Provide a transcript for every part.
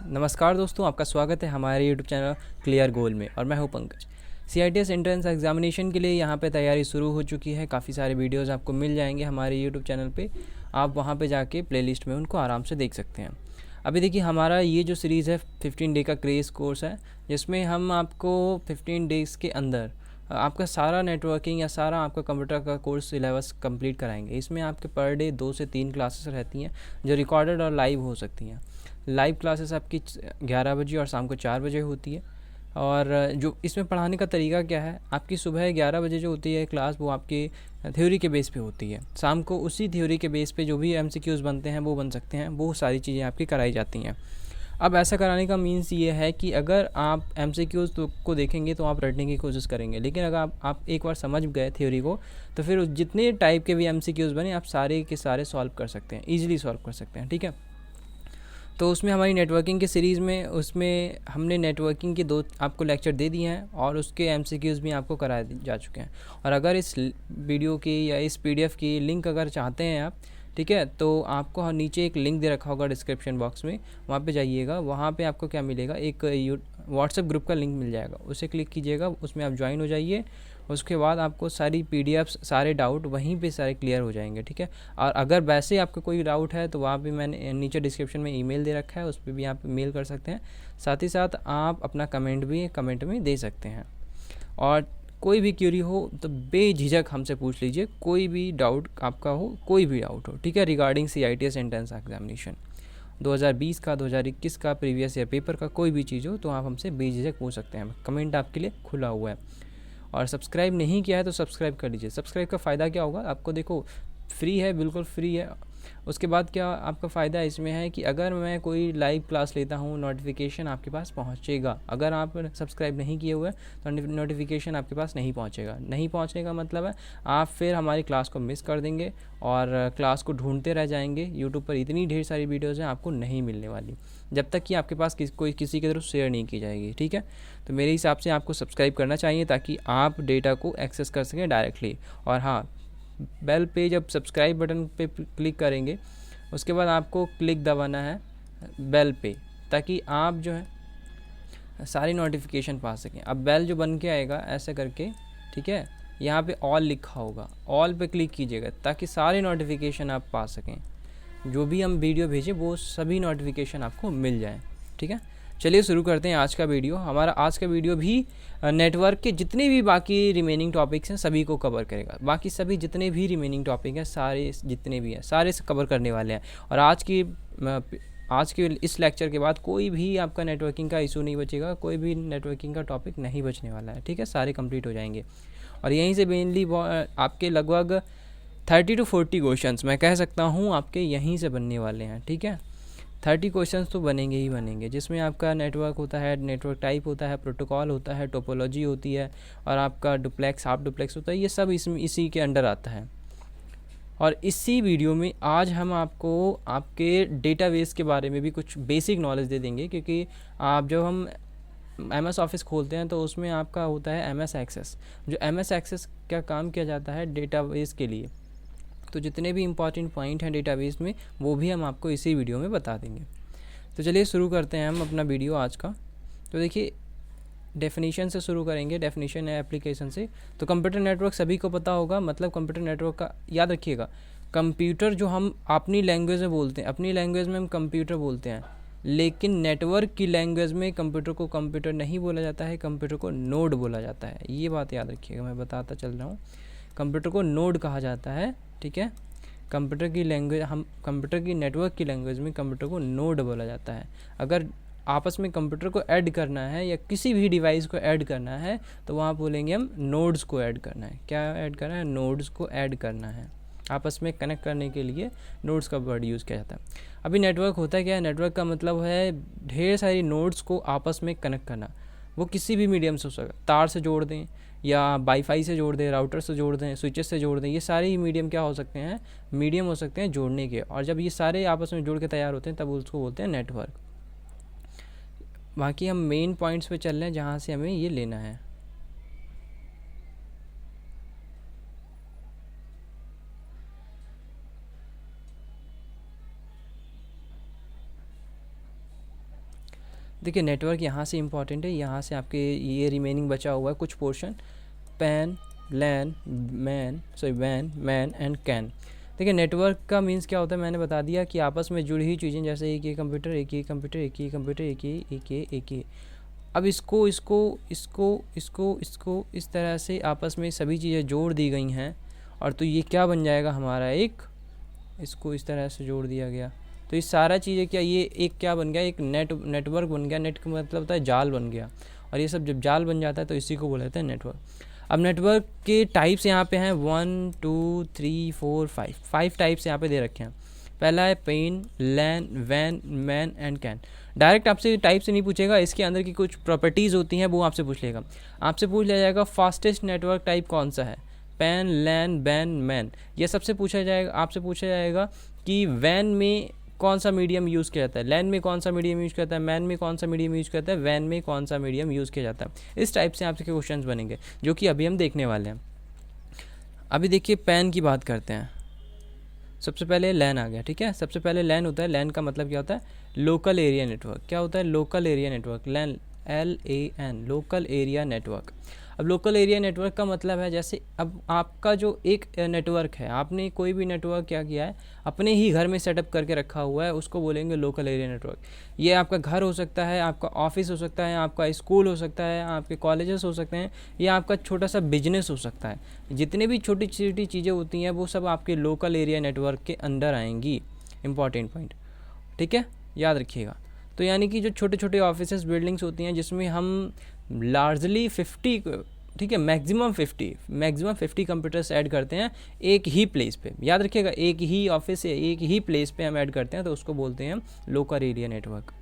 नमस्कार दोस्तों, आपका स्वागत है हमारे यूट्यूब चैनल क्लियर गोल में और मैं हूं पंकज। CITS एंट्रेंस एग्जामिनेशन के लिए यहां पे तैयारी शुरू हो चुकी है। काफ़ी सारे वीडियोस आपको मिल जाएंगे हमारे यूट्यूब चैनल पे। आप वहां पे जाके प्लेलिस्ट में उनको आराम से देख सकते हैं। अभी देखिए, हमारा ये जो सीरीज़ है 15 डे का क्रेज़ कोर्स है, जिसमें हम आपको 15 डेज़ के अंदर आपका सारा नेटवर्किंग या सारा आपका कंप्यूटर का कोर्स सिलेबस कंप्लीट कराएंगे। इसमें आपके पर डे 2 से 3 क्लासेस रहती हैं जो रिकॉर्डेड और लाइव हो सकती हैं। लाइव क्लासेस आपकी 11 बजे और शाम को 4 बजे होती है। और जो इसमें पढ़ाने का तरीका क्या है, आपकी सुबह 11 बजे जो होती है क्लास, वो आपकी थ्योरी के बेस पे होती है। शाम को उसी थ्योरी के बेस पे जो भी MCQs बनते हैं वो बन सकते हैं, वो सारी चीज़ें आपकी कराई जाती हैं। अब ऐसा कराने का मीन्स ये है कि अगर आप MCQs को देखेंगे तो आप रटने की कोशिश करेंगे, लेकिन अगर आप एक बार समझ गए थ्योरी को, तो फिर जितने टाइप के भी MCQs बने आप सारे के सारे सॉल्व कर सकते हैं, ईजिली सॉल्व कर सकते हैं। ठीक है, तो उसमें हमारी नेटवर्किंग की सीरीज़ में उसमें हमने नेटवर्किंग के 2 आपको लेक्चर दे दिए हैं और उसके MCQs भी आपको कराए जा चुके हैं। और अगर इस वीडियो की या इस PDF की लिंक अगर चाहते हैं आप, ठीक है, तो आपको नीचे एक लिंक दे रखा होगा डिस्क्रिप्शन बॉक्स में, वहाँ पे जाइएगा। वहाँ पे आपको क्या मिलेगा, एक व्हाट्सएप ग्रुप का लिंक मिल जाएगा, उसे क्लिक कीजिएगा, उसमें आप ज्वाइन हो जाइए। उसके बाद आपको सारी PDFs, सारे डाउट वहीं पे सारे क्लियर हो जाएंगे। ठीक है, और अगर वैसे आपका कोई डाउट है तो वहाँ पे मैंने नीचे डिस्क्रिप्शन में ईमेल दे रखा है, उस पर भी आप मेल कर सकते हैं। साथ ही साथ आप अपना कमेंट में दे सकते हैं। और कोई भी क्यूरी हो तो बेझिझक हमसे पूछ लीजिए, कोई भी डाउट आपका हो, कोई भी डाउट हो, ठीक है, रिगार्डिंग CITS एंट्रेंस एग्जामिनेशन 2020 का, 2021 का, प्रीवियस ईयर पेपर का, कोई भी चीज़ हो तो आप हमसे बेझिझक पूछ सकते हैं। कमेंट आपके लिए खुला हुआ है। और सब्सक्राइब नहीं किया है तो सब्सक्राइब कर लीजिए। सब्सक्राइब का फ़ायदा क्या होगा आपको, देखो फ्री है, बिल्कुल फ्री है। उसके बाद क्या आपका फ़ायदा इसमें है कि अगर मैं कोई लाइव क्लास लेता हूँ, नोटिफिकेशन आपके पास पहुँचेगा। अगर आप सब्सक्राइब नहीं किए हुए तो नोटिफिकेशन आपके पास नहीं पहुँचेगा। नहीं पहुँचने का मतलब है आप फिर हमारी क्लास को मिस कर देंगे और क्लास को ढूंढते रह जाएंगे। यूट्यूब पर इतनी ढेर सारी वीडियोज़ हैं, आपको नहीं मिलने वाली जब तक कि आपके पास किसी की तरफ शेयर नहीं की जाएगी। ठीक है, तो मेरे हिसाब से आपको सब्सक्राइब करना चाहिए ताकि आप डेटा को एक्सेस कर सकें डायरेक्टली। और हाँ, बेल पे जब सब्सक्राइब बटन पे क्लिक करेंगे, उसके बाद आपको क्लिक दबाना है बेल पे, ताकि आप जो है सारी नोटिफिकेशन पा सकें। अब बेल जो बन के आएगा ऐसे करके, ठीक है, यहाँ पे ऑल लिखा होगा, ऑल पे क्लिक कीजिएगा ताकि सारे नोटिफिकेशन आप पा सकें। जो भी हम वीडियो भेजें वो सभी नोटिफिकेशन आपको मिल जाएँ। ठीक है, चलिए शुरू करते हैं आज का वीडियो। हमारा आज का वीडियो भी नेटवर्क के जितने भी बाकी रिमेनिंग टॉपिक्स हैं सभी को कवर करेगा। बाकी सभी जितने भी रिमेनिंग टॉपिक हैं, सारे जितने भी हैं सारे से कवर करने वाले हैं। और आज के इस लेक्चर के बाद कोई भी आपका नेटवर्किंग का इशू नहीं बचेगा, कोई भी नेटवर्किंग का टॉपिक नहीं बचने वाला है। ठीक है, सारे कंप्लीट हो जाएंगे। और यहीं से मेनली आपके लगभग 30 to 40 क्वेश्चंस मैं कह सकता हूँ आपके यहीं से बनने वाले हैं। ठीक है, 30 क्वेश्चंस तो बनेंगे ही बनेंगे, जिसमें आपका नेटवर्क होता है, नेटवर्क टाइप होता है, प्रोटोकॉल होता है, टोपोलॉजी होती है, और आपका डुप्लेक्स, हाफ डुप्लेक्स होता है। ये सब इसी के अंडर आता है। और इसी वीडियो में आज हम आपको आपके डेटाबेस के बारे में भी कुछ बेसिक नॉलेज दे देंगे, क्योंकि आप जब हम MS ऑफिस खोलते हैं तो उसमें आपका होता है MS एक्सेस। जो MS एक्सेस का काम किया जाता है डेटाबेस के लिए, तो जितने भी इंपॉर्टेंट पॉइंट हैं डेटाबेस में वो भी हम आपको इसी वीडियो में बता देंगे। तो चलिए शुरू करते हैं हम अपना वीडियो आज का। तो देखिए, डेफिनेशन से शुरू करेंगे। डेफिनेशन है एप्लीकेशन से। तो कंप्यूटर नेटवर्क सभी को पता होगा, मतलब कंप्यूटर नेटवर्क का याद रखिएगा, कंप्यूटर जो हम अपनी लैंग्वेज में बोलते हैं, अपनी लैंग्वेज में हम कंप्यूटर बोलते हैं, लेकिन नेटवर्क की लैंग्वेज में कंप्यूटर को कंप्यूटर नहीं बोला जाता है, कंप्यूटर को नोड बोला जाता है। ये बात याद रखिएगा, मैं बताता चल रहा हूँ। कंप्यूटर को नोड कहा जाता है। ठीक है, कंप्यूटर की लैंग्वेज, हम कंप्यूटर की नेटवर्क की लैंग्वेज में कंप्यूटर को नोड बोला जाता है। अगर आपस में कंप्यूटर को ऐड करना है या किसी भी डिवाइस को ऐड करना है तो वहाँ बोलेंगे हम नोड्स को ऐड करना है। क्या ऐड करना है? नोड्स को ऐड करना है। आपस में कनेक्ट करने के लिए नोड्स का वर्ड यूज़ किया जाता है। अभी नेटवर्क होता है क्या है? नेटवर्क का मतलब है ढेर सारी नोड्स को आपस में कनेक्ट करना। वो किसी भी मीडियम से हो सकता है, तार से जोड़ दें या वाईफाई से जोड़ दें, राउटर से जोड़ दें, स्विचेस से जोड़ दें। ये सारे ही मीडियम क्या हो सकते हैं? मीडियम हो सकते हैं जोड़ने के। और जब ये सारे आपस में जुड़ के तैयार होते हैं तब उसको बोलते हैं नेटवर्क। बाकी हम मेन पॉइंट्स पे चल रहे हैं जहाँ से हमें ये लेना है। देखिए नेटवर्क यहाँ से इम्पॉर्टेंट है, यहाँ से आपके ये रिमेनिंग बचा हुआ है कुछ पोर्शन, पैन, लैन, वैन, मैन एंड कैन। देखिए नेटवर्क का मीन्स क्या होता है, मैंने बता दिया कि आपस में जुड़ी हुई चीज़ें, जैसे एक ही कंप्यूटर, एक ही कंप्यूटर, एक ही कंप्यूटर, एक ही। अब इसको इस तरह से आपस में सभी चीज़ें जोड़ दी गई हैं, और तो ये क्या बन जाएगा हमारा इसको इस तरह से जोड़ दिया गया, तो ये सारा चीज़ें क्या, ये एक क्या बन गया, एक नेटवर्क बन गया। नेट का मतलब होता है जाल बन गया, और ये सब जब जाल बन जाता है तो इसी को बोला जाता है नेटवर्क। अब नेटवर्क के टाइप्स यहाँ पे हैं 1 2 3 4 5 टाइप्स यहाँ पे दे रखे हैं। पहला है पेन, लैन, वैन, मैन एंड कैन। डायरेक्ट आपसे टाइप से नहीं पूछेगा, इसके अंदर की कुछ प्रॉपर्टीज़ होती हैं वो आपसे पूछ लेगा। आपसे पूछ लिया जाएगा फास्टेस्ट नेटवर्क टाइप कौन सा है, पैन, लैन, वैन, मैन। ये सबसे पूछा जाएगा, आपसे पूछा जाएगा कि वैन में कौन सा मीडियम यूज़ किया जाता है, लैन में कौन सा मीडियम यूज़ किया जाता है, मैन में कौन सा मीडियम यूज़ किया जाता है, वैन में कौन सा मीडियम यूज़ किया जाता है। इस टाइप से आपके क्वेश्चंस बनेंगे, जो कि अभी हम देखने वाले हैं। अभी देखिए पैन की बात करते हैं। सबसे पहले लैन आ गया, ठीक है। सबसे पहले लैन होता है, लैन का मतलब क्या होता है, लोकल एरिया नेटवर्क। क्या होता है, लोकल एरिया नेटवर्क, लैन, LAN, लोकल एरिया नेटवर्क। अब लोकल एरिया नेटवर्क का मतलब है, जैसे अब आपका जो एक नेटवर्क है, आपने कोई भी नेटवर्क क्या किया है, अपने ही घर में सेटअप करके रखा हुआ है, उसको बोलेंगे लोकल एरिया नेटवर्क। ये आपका घर हो सकता है, आपका ऑफिस हो सकता है, आपका स्कूल हो सकता है, आपके कॉलेजेस हो सकते हैं, या आपका छोटा सा बिजनेस हो सकता है। जितने भी छोटी छोटी चीज़ें होती हैं वो सब आपके लोकल एरिया नेटवर्क के अंदर आएंगी। इंपॉर्टेंट पॉइंट, ठीक है, याद रखिएगा। तो यानी कि जो छोटे छोटे ऑफिसेस, बिल्डिंग्स होती हैं, जिसमें हम लार्जली 50, ठीक है, मैक्सिमम 50 कंप्यूटर्स ऐड करते हैं एक ही प्लेस पे। याद रखिएगा, एक ही ऑफिस है, एक ही प्लेस पे हम ऐड करते हैं, तो उसको बोलते हैं लोकल एरिया नेटवर्क।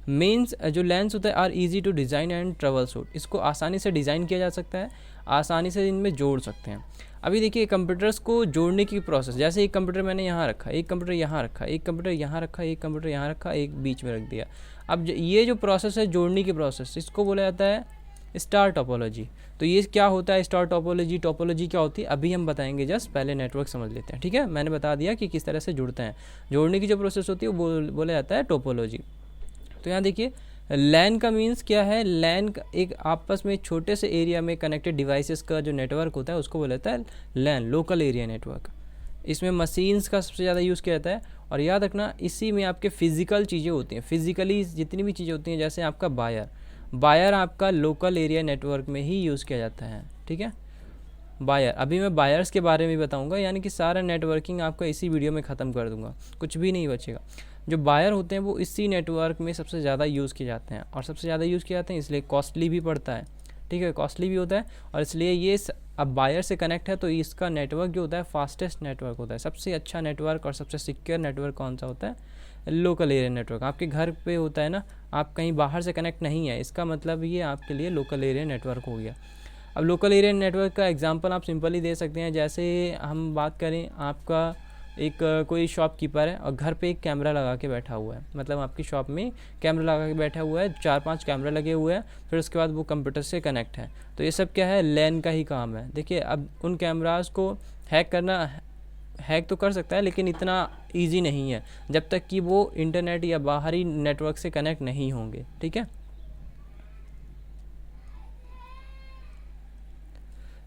मेन्स जो लैन्स होता है are easy to design and troubleshoot, इसको आसानी से डिज़ाइन किया जा सकता है, आसानी से इनमें जोड़ सकते हैं। अभी देखिए कंप्यूटर्स को जोड़ने की प्रोसेस, जैसे एक कंप्यूटर मैंने यहाँ रखा, एक कंप्यूटर यहाँ रखा, एक कंप्यूटर यहाँ रखा, एक कंप्यूटर यहाँ रखा, एक बीच में रख दिया। अब ये जो प्रोसेस है जोड़ने की प्रोसेस, इसको बोला जाता है स्टार टोपोलॉजी। तो ये क्या होता है स्टार टोपोलॉजी, टोपोलॉजी क्या होती है अभी हम बताएंगे, जस्ट पहले नेटवर्क समझ लेते हैं, ठीक है। मैंने बता दिया कि किस तरह से जुड़ते हैं, जोड़ने की जो प्रोसेस होती है वो बोला जाता है टोपोलॉजी। तो यहाँ देखिए लैन का मीन्स क्या है, लैन एक आपस में छोटे से एरिया में कनेक्टेड डिवाइसेस का जो नेटवर्क होता है उसको बोला जाता है लैन, लोकल एरिया नेटवर्क। इसमें मशीन्स का सबसे ज़्यादा यूज़ किया जाता है, और याद रखना इसी में आपके फिजिकल चीज़ें होती हैं, फिजिकली जितनी भी चीज़ें होती हैं, जैसे आपका बायर आपका लोकल एरिया नेटवर्क में ही यूज़ किया जाता है, ठीक है। बायर, अभी मैं बायर्स के बारे में बताऊंगा, यानी कि सारा नेटवर्किंग आपका इसी वीडियो में ख़त्म कर दूंगा, कुछ भी नहीं बचेगा। जो बायर होते हैं वो इसी नेटवर्क में सबसे ज़्यादा यूज़ किए जाते हैं, और सबसे ज़्यादा यूज़ किए जाते हैं इसलिए कॉस्टली भी पड़ता है, ठीक है, कॉस्टली भी होता है, और इसलिए ये अब बायर से कनेक्ट है तो इसका नेटवर्क जो होता है फास्टेस्ट नेटवर्क होता है। सबसे अच्छा नेटवर्क और सबसे सिक्योर नेटवर्क कौन सा होता है, लोकल एरिया नेटवर्क। आपके घर पे होता है ना, आप कहीं बाहर से कनेक्ट नहीं है, इसका मतलब ये आपके लिए लोकल एरिया नेटवर्क हो गया। अब लोकल एरिया नेटवर्क का एग्जांपल आप सिंपली दे सकते हैं, जैसे हम बात करें, आपका एक कोई शॉपकीपर है और घर पे एक कैमरा लगा के बैठा हुआ है, मतलब आपकी शॉप में कैमरा लगा के बैठा हुआ है, 4-5 कैमरा लगे हुए हैं, फिर उसके बाद वो कंप्यूटर से कनेक्ट है, तो ये सब क्या है, लैन का ही काम है। देखिए अब उन कैमरास को हैक तो कर सकता है, लेकिन इतना ईजी नहीं है जब तक कि वो इंटरनेट या बाहरी नेटवर्क से कनेक्ट नहीं होंगे, ठीक है।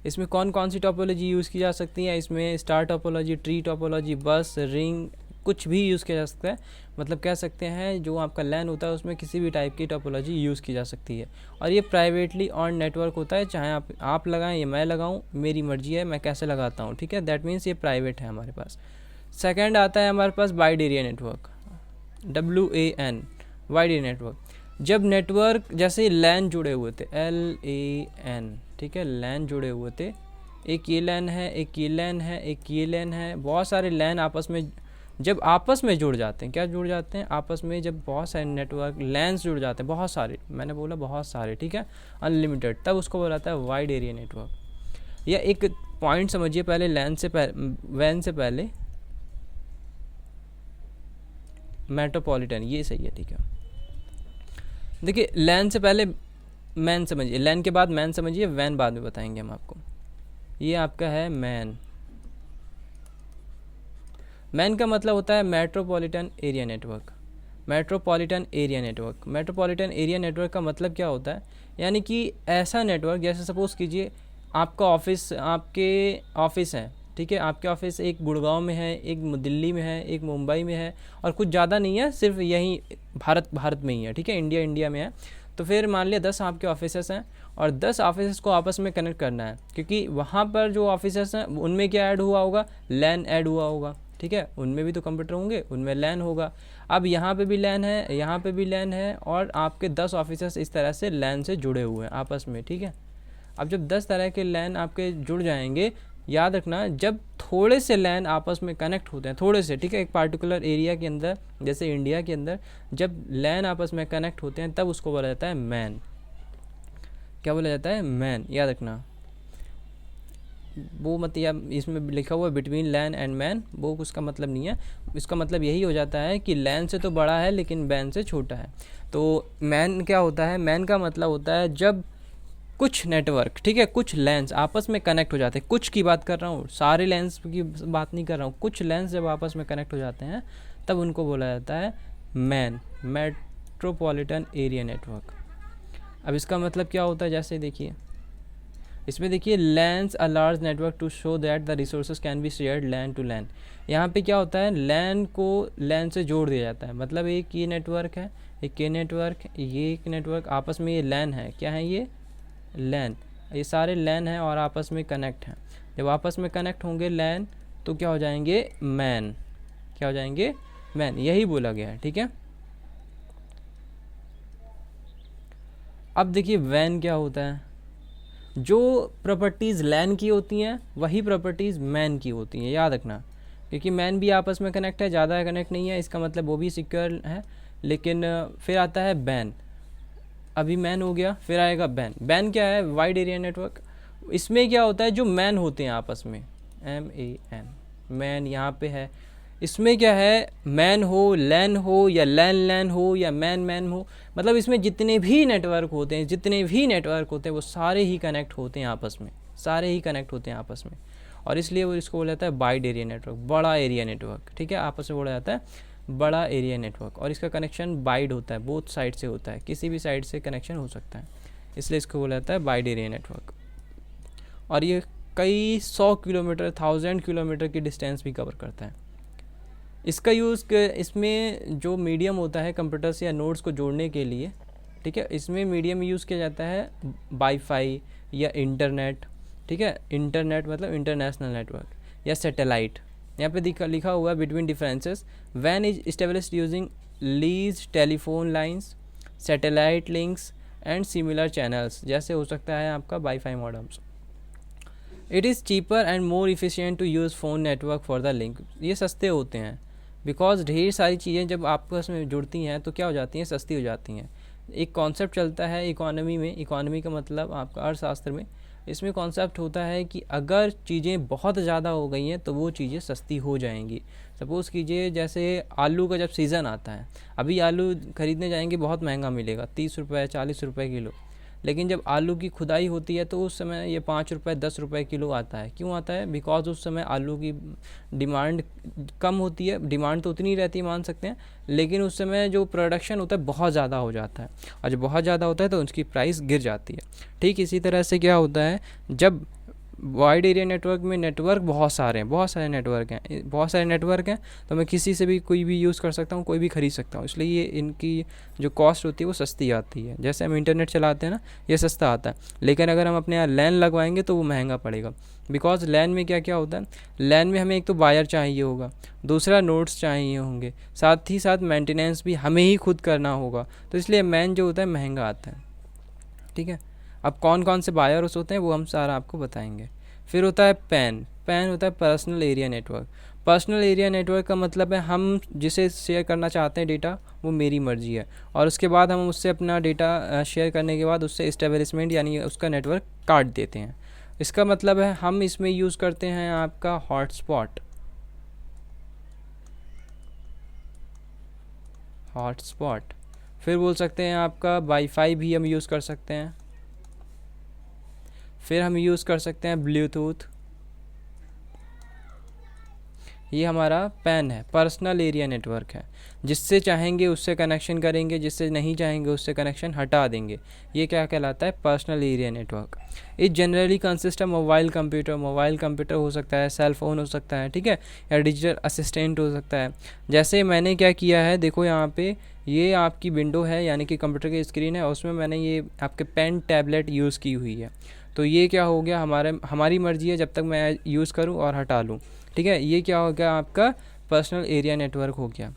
इसमें कौन कौन सी टोपोलॉजी यूज़ की जा सकती है, इसमें स्टार टोपोलॉजी, ट्री टोपोलॉजी, बस, रिंग, कुछ भी यूज़ किया जा सकता है। मतलब कह सकते हैं जो आपका लैन होता है उसमें किसी भी टाइप की टोपोलॉजी यूज़ की जा सकती है, और ये प्राइवेटली ऑन नेटवर्क होता है, चाहे आप लगाएं या मैं लगाऊं, मेरी मर्जी है मैं कैसे लगाता हूं, ठीक है। दैट मीन्स ये प्राइवेट है हमारे पास। सेकंड आता है हमारे पास wide area network, WAN, wide area network. जब नेटवर्क जैसे लैन जुड़े हुए थे, LAN, ठीक है, लैन जुड़े हुए थे, एक ये लैन है, एक ये लैन है, एक ये लैन है, बहुत सारे लैन आपस में जब आपस में जुड़ जाते हैं, क्या जुड़ जाते हैं आपस में, जब बहुत सारे नेटवर्क लैन्स जुड़ जाते हैं, बहुत सारे, मैंने बोला बहुत सारे, ठीक है, अनलिमिटेड, तब उसको बोला जाता है वाइड एरिया नेटवर्क। या एक पॉइंट समझिए, पहले लैन से वैन से पहले मेट्रोपॉलिटन, ये सही है, ठीक है। देखिए लैन से पहले मैन समझिए, लैन के बाद मैन समझिए, वैन बाद में बताएंगे हम आपको। ये आपका है मैन का मतलब होता है metropolitan area network. Metropolitan area network. Metropolitan area network का मतलब क्या होता है, यानी कि ऐसा नेटवर्क, जैसे सपोज़ कीजिए आपका ऑफिस, आपके ऑफिस है, ठीक है, आपके ऑफिस एक गुड़गांव में है, एक दिल्ली में है, एक मुंबई में है, और कुछ ज़्यादा नहीं है, सिर्फ यहीं भारत में ही है, ठीक है, इंडिया में है। तो फिर मान लिया 10 आपके ऑफिसेस हैं और 10 ऑफिसेस को आपस में कनेक्ट करना है, क्योंकि वहाँ पर जो ऑफिसेस हैं उनमें क्या ऐड हुआ होगा, लैन ऐड हुआ होगा, ठीक है, उनमें भी तो कंप्यूटर होंगे, उनमें लैन होगा। अब यहाँ पे भी लैन है, यहाँ पे भी लैन है, और आपके 10 ऑफिसेस इस तरह से लैन से जुड़े हुए हैं आपस में, ठीक है। अब जब 10 तरह के लैन आपके जुड़ जाएंगे, याद रखना जब थोड़े से लैन आपस में कनेक्ट होते हैं, थोड़े से, ठीक है, एक पार्टिकुलर एरिया के अंदर, जैसे इंडिया के अंदर जब लैन आपस में कनेक्ट होते हैं तब उसको बोला जाता है मैन। क्या बोला जाता है, मैन, याद रखना। वो मतलब इसमें लिखा हुआ है बिटवीन लैन एंड मैन, वो उसका मतलब नहीं है, इसका मतलब यही हो जाता है कि लैन से तो बड़ा है लेकिन मैन से छोटा है। तो मैन क्या होता है, मैन का मतलब होता है जब कुछ नेटवर्क, ठीक है, कुछ लेंस आपस में कनेक्ट हो जाते हैं, कुछ की बात कर रहा हूँ, सारे लेंस की बात नहीं कर रहा हूँ, कुछ लेंस जब आपस में कनेक्ट हो जाते हैं तब उनको बोला जाता है मैन, मेट्रोपॉलिटन एरिया नेटवर्क। अब इसका मतलब क्या होता है, जैसे देखिए इसमें देखिए LANs a large network to show that the resources can be shared LAN to LAN. यहाँ पे क्या होता है, लैन को लैन से जोड़ दिया जाता है, मतलब एक ये नेटवर्क है, एक ये नेटवर्क, ये एक नेटवर्क, आपस में ये लैन है, क्या है ये लैन, ये सारे लैन हैं और आपस में कनेक्ट हैं। जब आपस में कनेक्ट होंगे लैन तो क्या हो जाएंगे, मैन, क्या हो जाएंगे, मैन, यही बोला गया है, ठीक है। अब देखिए वैन क्या होता है, जो प्रॉपर्टीज़ लैन की होती हैं वही प्रॉपर्टीज़ मैन की होती हैं, याद रखना, क्योंकि मैन भी आपस में कनेक्ट है, ज़्यादा कनेक्ट नहीं है, इसका मतलब वो भी सिक्योर है। लेकिन फिर आता है बैन, अभी मैन हो गया, फिर आएगा बैन। बैन क्या है, वाइड एरिया नेटवर्क। इसमें क्या होता है, जो मैन होते हैं आपस में, MAN, मैन यहाँ पे है, इसमें क्या है, मैन हो, लैन हो, या लैन हो, या मैन हो, मतलब इसमें जितने भी नेटवर्क होते हैं वो सारे ही कनेक्ट होते हैं आपस में, सारे ही कनेक्ट होते हैं आपस में, और इसलिए वो इसको बोला जाता है वाइड एरिया नेटवर्क, बड़ा एरिया नेटवर्क, ठीक है, आपस में बोला जाता है बड़ा एरिया नेटवर्क। और इसका कनेक्शन वाइड होता है, बोथ साइड से होता है, किसी भी साइड से कनेक्शन हो सकता है, इसलिए इसको बोला जाता है वाइड एरिया नेटवर्क। और ये कई 100 किलोमीटर, 1000 किलोमीटर की डिस्टेंस भी कवर करता है। इसका यूज़ इसमें जो मीडियम होता है कंप्यूटर्स या नोड्स को जोड़ने के लिए, ठीक है, इसमें मीडियम यूज़ किया जाता है वाईफाई या इंटरनेट, ठीक है, इंटरनेट मतलब इंटरनेशनल नेटवर्क, या सैटेलाइट। यहाँ पे लिखा हुआ है बिटवीन डिफरेंसेस, वैन is established using lease telephone lines, satellite links and similar channels, जैसे हो सकता है आपका wifi modems. It is cheaper and more efficient to use phone network for the link, ये सस्ते होते हैं, बिकॉज ढेर सारी चीज़ें जब आपस में जुड़ती हैं तो क्या हो जाती हैं, सस्ती हो जाती हैं। एक कॉन्सेप्ट चलता है इकोनॉमी में, इकोनॉमी का मतलब आपका अर्थशास्त्र में, इसमें कॉन्सेप्ट होता है कि अगर चीज़ें बहुत ज़्यादा हो गई हैं तो वो चीज़ें सस्ती हो जाएंगी। सपोज़ कीजिए जैसे आलू का जब सीज़न आता है, अभी आलू ख़रीदने जाएंगे बहुत महंगा मिलेगा, 30 रुपये 40 रुपये किलो, लेकिन जब आलू की खुदाई होती है तो उस समय ये 5 रुपये 10 रुपये किलो आता है। क्यों आता है, बिकॉज उस समय आलू की डिमांड कम होती है, डिमांड तो उतनी रहती है मान सकते हैं, लेकिन उस समय जो प्रोडक्शन होता है बहुत ज़्यादा हो जाता है, और जब बहुत ज़्यादा होता है तो उसकी प्राइस गिर जाती है। ठीक इसी तरह से क्या होता है, जब वाइड एरिया नेटवर्क में नेटवर्क बहुत सारे नेटवर्क हैं तो मैं किसी से भी कोई भी यूज़ कर सकता हूँ, कोई भी ख़रीद सकता हूँ, इसलिए ये इनकी जो कॉस्ट होती है वो सस्ती आती है। जैसे हम इंटरनेट चलाते हैं ना, ये सस्ता आता है, लेकिन अगर हम अपने यहाँ लैन लगवाएंगे तो वो महंगा पड़ेगा। बिकॉज लैन में क्या क्या होता है, लैन में हमें एक तो वायर चाहिए होगा, दूसरा नोड्स चाहिए होंगे, साथ ही साथ मेंटेनेंस भी हमें ही खुद करना होगा, तो इसलिए मैन जो होता है महंगा आता है। ठीक है, अब कौन कौन से वायर्स होते हैं वो हम सारा आपको बताएंगे। फिर होता है पैन होता है personal area network. Personal area network का मतलब है हम जिसे शेयर करना चाहते हैं डेटा वो मेरी मर्ज़ी है, और उसके बाद हम उससे अपना डेटा शेयर करने के बाद उससे एस्टेब्लिशमेंट यानी उसका नेटवर्क काट देते हैं। इसका मतलब है हम इसमें यूज़ करते हैं आपका हॉटस्पॉट, फिर बोल सकते हैं आपका वाईफाई भी हम यूज़ कर सकते हैं, फिर हम यूज़ कर सकते हैं ब्लूटूथ, ये हमारा पैन है, पर्सनल एरिया नेटवर्क है। जिससे चाहेंगे उससे कनेक्शन करेंगे, जिससे नहीं चाहेंगे उससे कनेक्शन हटा देंगे। ये क्या कहलाता है? Personal area network. It generally consist of mobile computer. Mobile computer हो सकता है, सेल फ़ोन हो सकता है, ठीक है, या डिजिटल असिस्टेंट हो सकता है। जैसे मैंने क्या किया है, देखो यहाँ पे ये आपकी विंडो है, यानी कि कंप्यूटर की स्क्रीन है, उसमें मैंने ये आपके पेन टैबलेट यूज़ की हुई है। तो ये क्या हो गया, हमारी मर्ज़ी है जब तक मैं यूज़ करूँ और हटा लूँ, ठीक है। ये क्या हो गया, आपका पर्सनल एरिया नेटवर्क हो गया।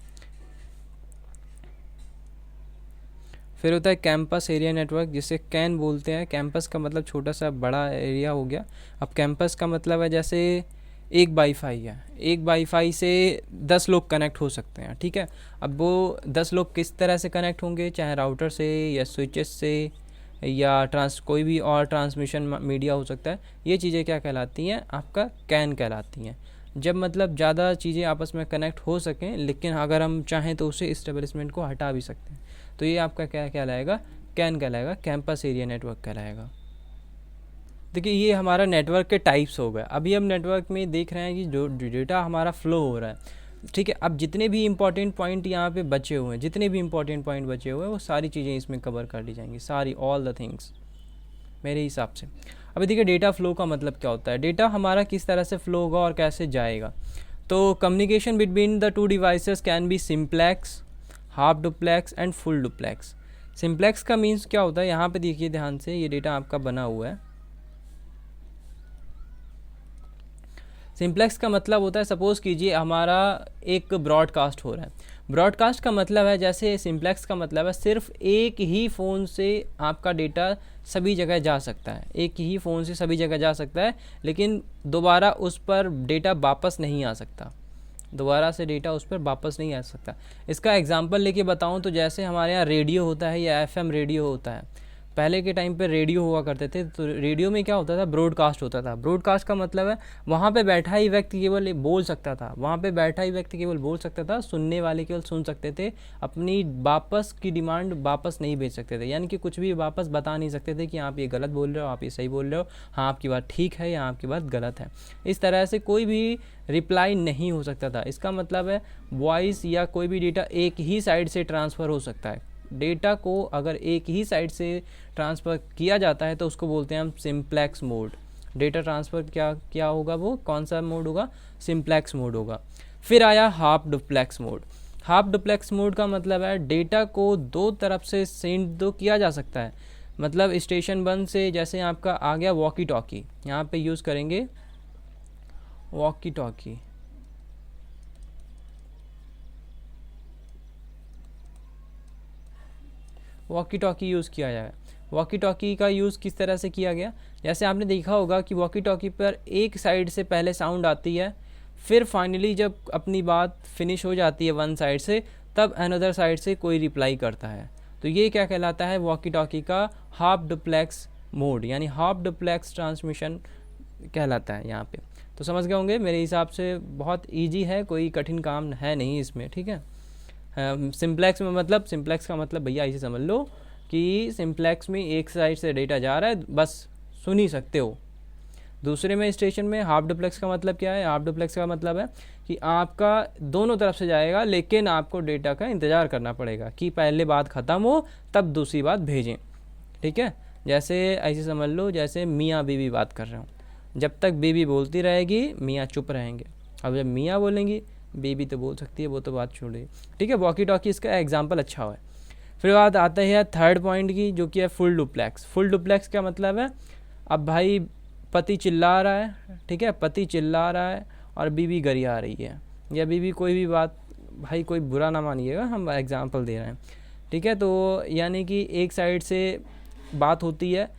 फिर होता है कैंपस एरिया नेटवर्क, जिसे कैन बोलते हैं। कैंपस का मतलब छोटा सा बड़ा एरिया हो गया। अब कैंपस का मतलब है जैसे एक वाईफाई है, एक वाईफाई से 10 लोग कनेक्ट हो सकते हैं, ठीक है। अब वो 10 लोग किस तरह से कनेक्ट होंगे, चाहे राउटर से या स्विचेस से या कोई भी और ट्रांसमिशन मीडिया हो सकता है। ये चीज़ें क्या कहलाती हैं, आपका कैन कहलाती हैं। जब मतलब ज़्यादा चीज़ें आपस में कनेक्ट हो सकें, लेकिन अगर हम चाहें तो उसे इस्टेब्लिशमेंट को हटा भी सकते हैं। तो ये आपका क्या कहलाएगा, कैन कहलाएगा, कैंपस एरिया नेटवर्क कहलाएगा। देखिए ये हमारा नेटवर्क के टाइप्स हो गए। अभी हम नेटवर्क में देख रहे हैं कि जो डेटा हमारा फ्लो हो रहा है, ठीक है। अब जितने भी इंपॉर्टेंट पॉइंट यहाँ पे बचे हुए हैं, जितने भी इंपॉर्टेंट पॉइंट बचे हुए हैं, वो सारी चीज़ें इसमें कवर कर ली जाएंगी, सारी ऑल द थिंग्स मेरे हिसाब से। अभी देखिए डेटा फ्लो का मतलब क्या होता है। डेटा हमारा किस तरह से फ्लो होगा और कैसे जाएगा। तो communication between the two devices can be simplex, half duplex and full duplex. Simplex का मीन्स क्या होता है, यहाँ पे देखिए ध्यान से, ये डेटा आपका बना हुआ है। सिंप्लेक्स का मतलब होता है, सपोज़ कीजिए हमारा एक ब्रॉडकास्ट हो रहा है। ब्रॉडकास्ट का मतलब है, जैसे सिंप्लेक्स का मतलब है सिर्फ एक ही फ़ोन से आपका डेटा सभी जगह जा सकता है, एक ही फ़ोन से सभी जगह जा सकता है, लेकिन दोबारा उस पर डेटा वापस नहीं आ सकता, दोबारा से डेटा उस पर वापस नहीं आ सकता। इसका एग्जांपल लेके बताऊं तो जैसे हमारे यहाँ रेडियो होता है या एफएम रेडियो होता है। पहले के टाइम पे रेडियो हुआ करते थे, तो रेडियो में क्या होता था, ब्रॉडकास्ट होता था। ब्रॉडकास्ट का मतलब है वहाँ पे बैठा ही व्यक्ति केवल बोल सकता था, वहाँ पे बैठा ही व्यक्ति केवल बोल सकता था, सुनने वाले केवल सुन सकते थे, अपनी वापस की डिमांड वापस नहीं भेज सकते थे, यानी कि कुछ भी वापस बता नहीं सकते थे कि आप ये गलत बोल रहे हो, आप ये सही बोल रहे हो, हाँ आपकी बात ठीक है या आपकी बात गलत है। इस तरह से कोई भी रिप्लाई नहीं हो सकता था। इसका मतलब है वॉइस या कोई भी डेटा एक ही साइड से ट्रांसफ़र हो सकता है। डेटा को अगर एक ही साइड से ट्रांसफ़र किया जाता है तो उसको बोलते हैं हम सिंप्लेक्स मोड। डेटा ट्रांसफ़र क्या होगा, वो कौन सा मोड होगा, सिंप्लेक्स मोड होगा। फिर आया half duplex mode. Half duplex mode का मतलब है डेटा को दो तरफ से सेंड तो किया जा सकता है। मतलब स्टेशन 1 से, जैसे आपका आ गया वॉकी टॉकी, यहाँ पे यूज़ करेंगे walkie talkie. Walkie talkie use किया जाए। वॉकी टॉकी का यूज़ किस तरह से किया गया, जैसे आपने देखा होगा कि वॉकी टॉकी पर एक साइड से पहले साउंड आती है, फिर फाइनली जब अपनी बात फिनिश हो जाती है वन साइड से, तब अनदर साइड से कोई रिप्लाई करता है। तो ये क्या कहलाता है, वॉकी टॉकी का हाफ डुप्लेक्स मोड, यानी हाफ डुप्लेक्स ट्रांसमिशन कहलाता है यहाँ पे। तो समझ गए होंगे, मेरे हिसाब से बहुत ईजी है, कोई कठिन काम है नहीं इसमें, ठीक है। सिंप्लेक्स में मतलब, सिंप्लेक्स का मतलब भैया इसे समझ लो कि सिंप्लेक्स में एक साइड से डेटा जा रहा है, बस सुन ही सकते हो। दूसरे में स्टेशन में हाफ डुप्लेक्स का मतलब क्या है, हाफ डुप्लेक्स का मतलब है कि आपका दोनों तरफ से जाएगा, लेकिन आपको डेटा का इंतज़ार करना पड़ेगा कि पहले बात ख़त्म हो तब दूसरी बात भेजें, ठीक है। जैसे ऐसे समझ लो, जैसे मियाँ बीवी बात कर रहे हो, जब तक बीवी बोलती रहेगी मियाँ चुप रहेंगे। अब जब मियाँ बोलेंगी, बेबी तो बोल सकती है, वो तो बात छोड़िए, ठीक है। वॉकी टॉकी इसका एग्जांपल अच्छा है। फिर बात आता है थर्ड पॉइंट की, जो कि है फुल डुप्लेक्स। फुल डुप्लेक्स का मतलब है, अब भाई पति चिल्ला रहा है, ठीक है, पति चिल्ला रहा है और बीवी गरिया रही है, या बीवी कोई भी बात, भाई कोई बुरा ना मानिएगा, हम एग्जांपल दे रहे हैं, ठीक है। तो यानी कि एक साइड से बात होती है,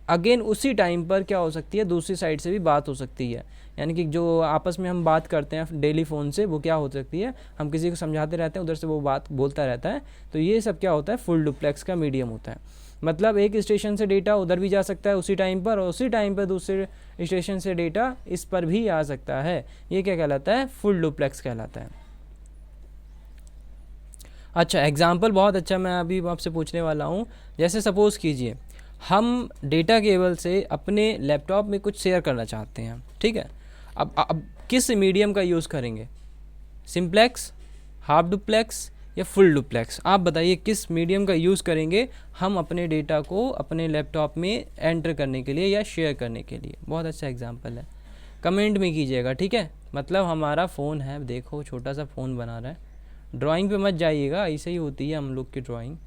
अगेन उसी टाइम पर क्या हो सकती है, दूसरी साइड से भी बात हो सकती है। यानी कि जो आपस में हम बात करते हैं डेली फ़ोन से, वो क्या हो सकती है, हम किसी को समझाते रहते हैं, उधर से वो बात बोलता रहता है। तो ये सब क्या होता है, फुल डुप्लेक्स का मीडियम होता है। मतलब एक स्टेशन से डेटा उधर भी जा सकता है उसी टाइम पर, और उसी टाइम पर दूसरे स्टेशन से डेटा इस पर भी आ सकता है। ये क्या कहलाता है, फुल डुप्लेक्स कहलाता है। अच्छा, एग्जाम्पल बहुत अच्छा मैं अभी आपसे पूछने वाला हूँ। जैसे सपोज़ कीजिए हम डेटा केबल से अपने लैपटॉप में कुछ शेयर करना चाहते हैं, ठीक है। अब किस मीडियम का यूज़ करेंगे, सिंप्लेक्स, हाफ डुप्लेक्स या फुल डुप्लेक्स। आप बताइए किस मीडियम का यूज़ करेंगे हम अपने डेटा को अपने लैपटॉप में एंटर करने के लिए या शेयर करने के लिए। बहुत अच्छा एग्जांपल है, कमेंट में कीजिएगा, ठीक है। मतलब हमारा फ़ोन है, देखो छोटा सा फ़ोन बना रहा है, ड्राइंग पे मत जाइएगा, ऐसे ही होती है हम लोग की ड्राइंग।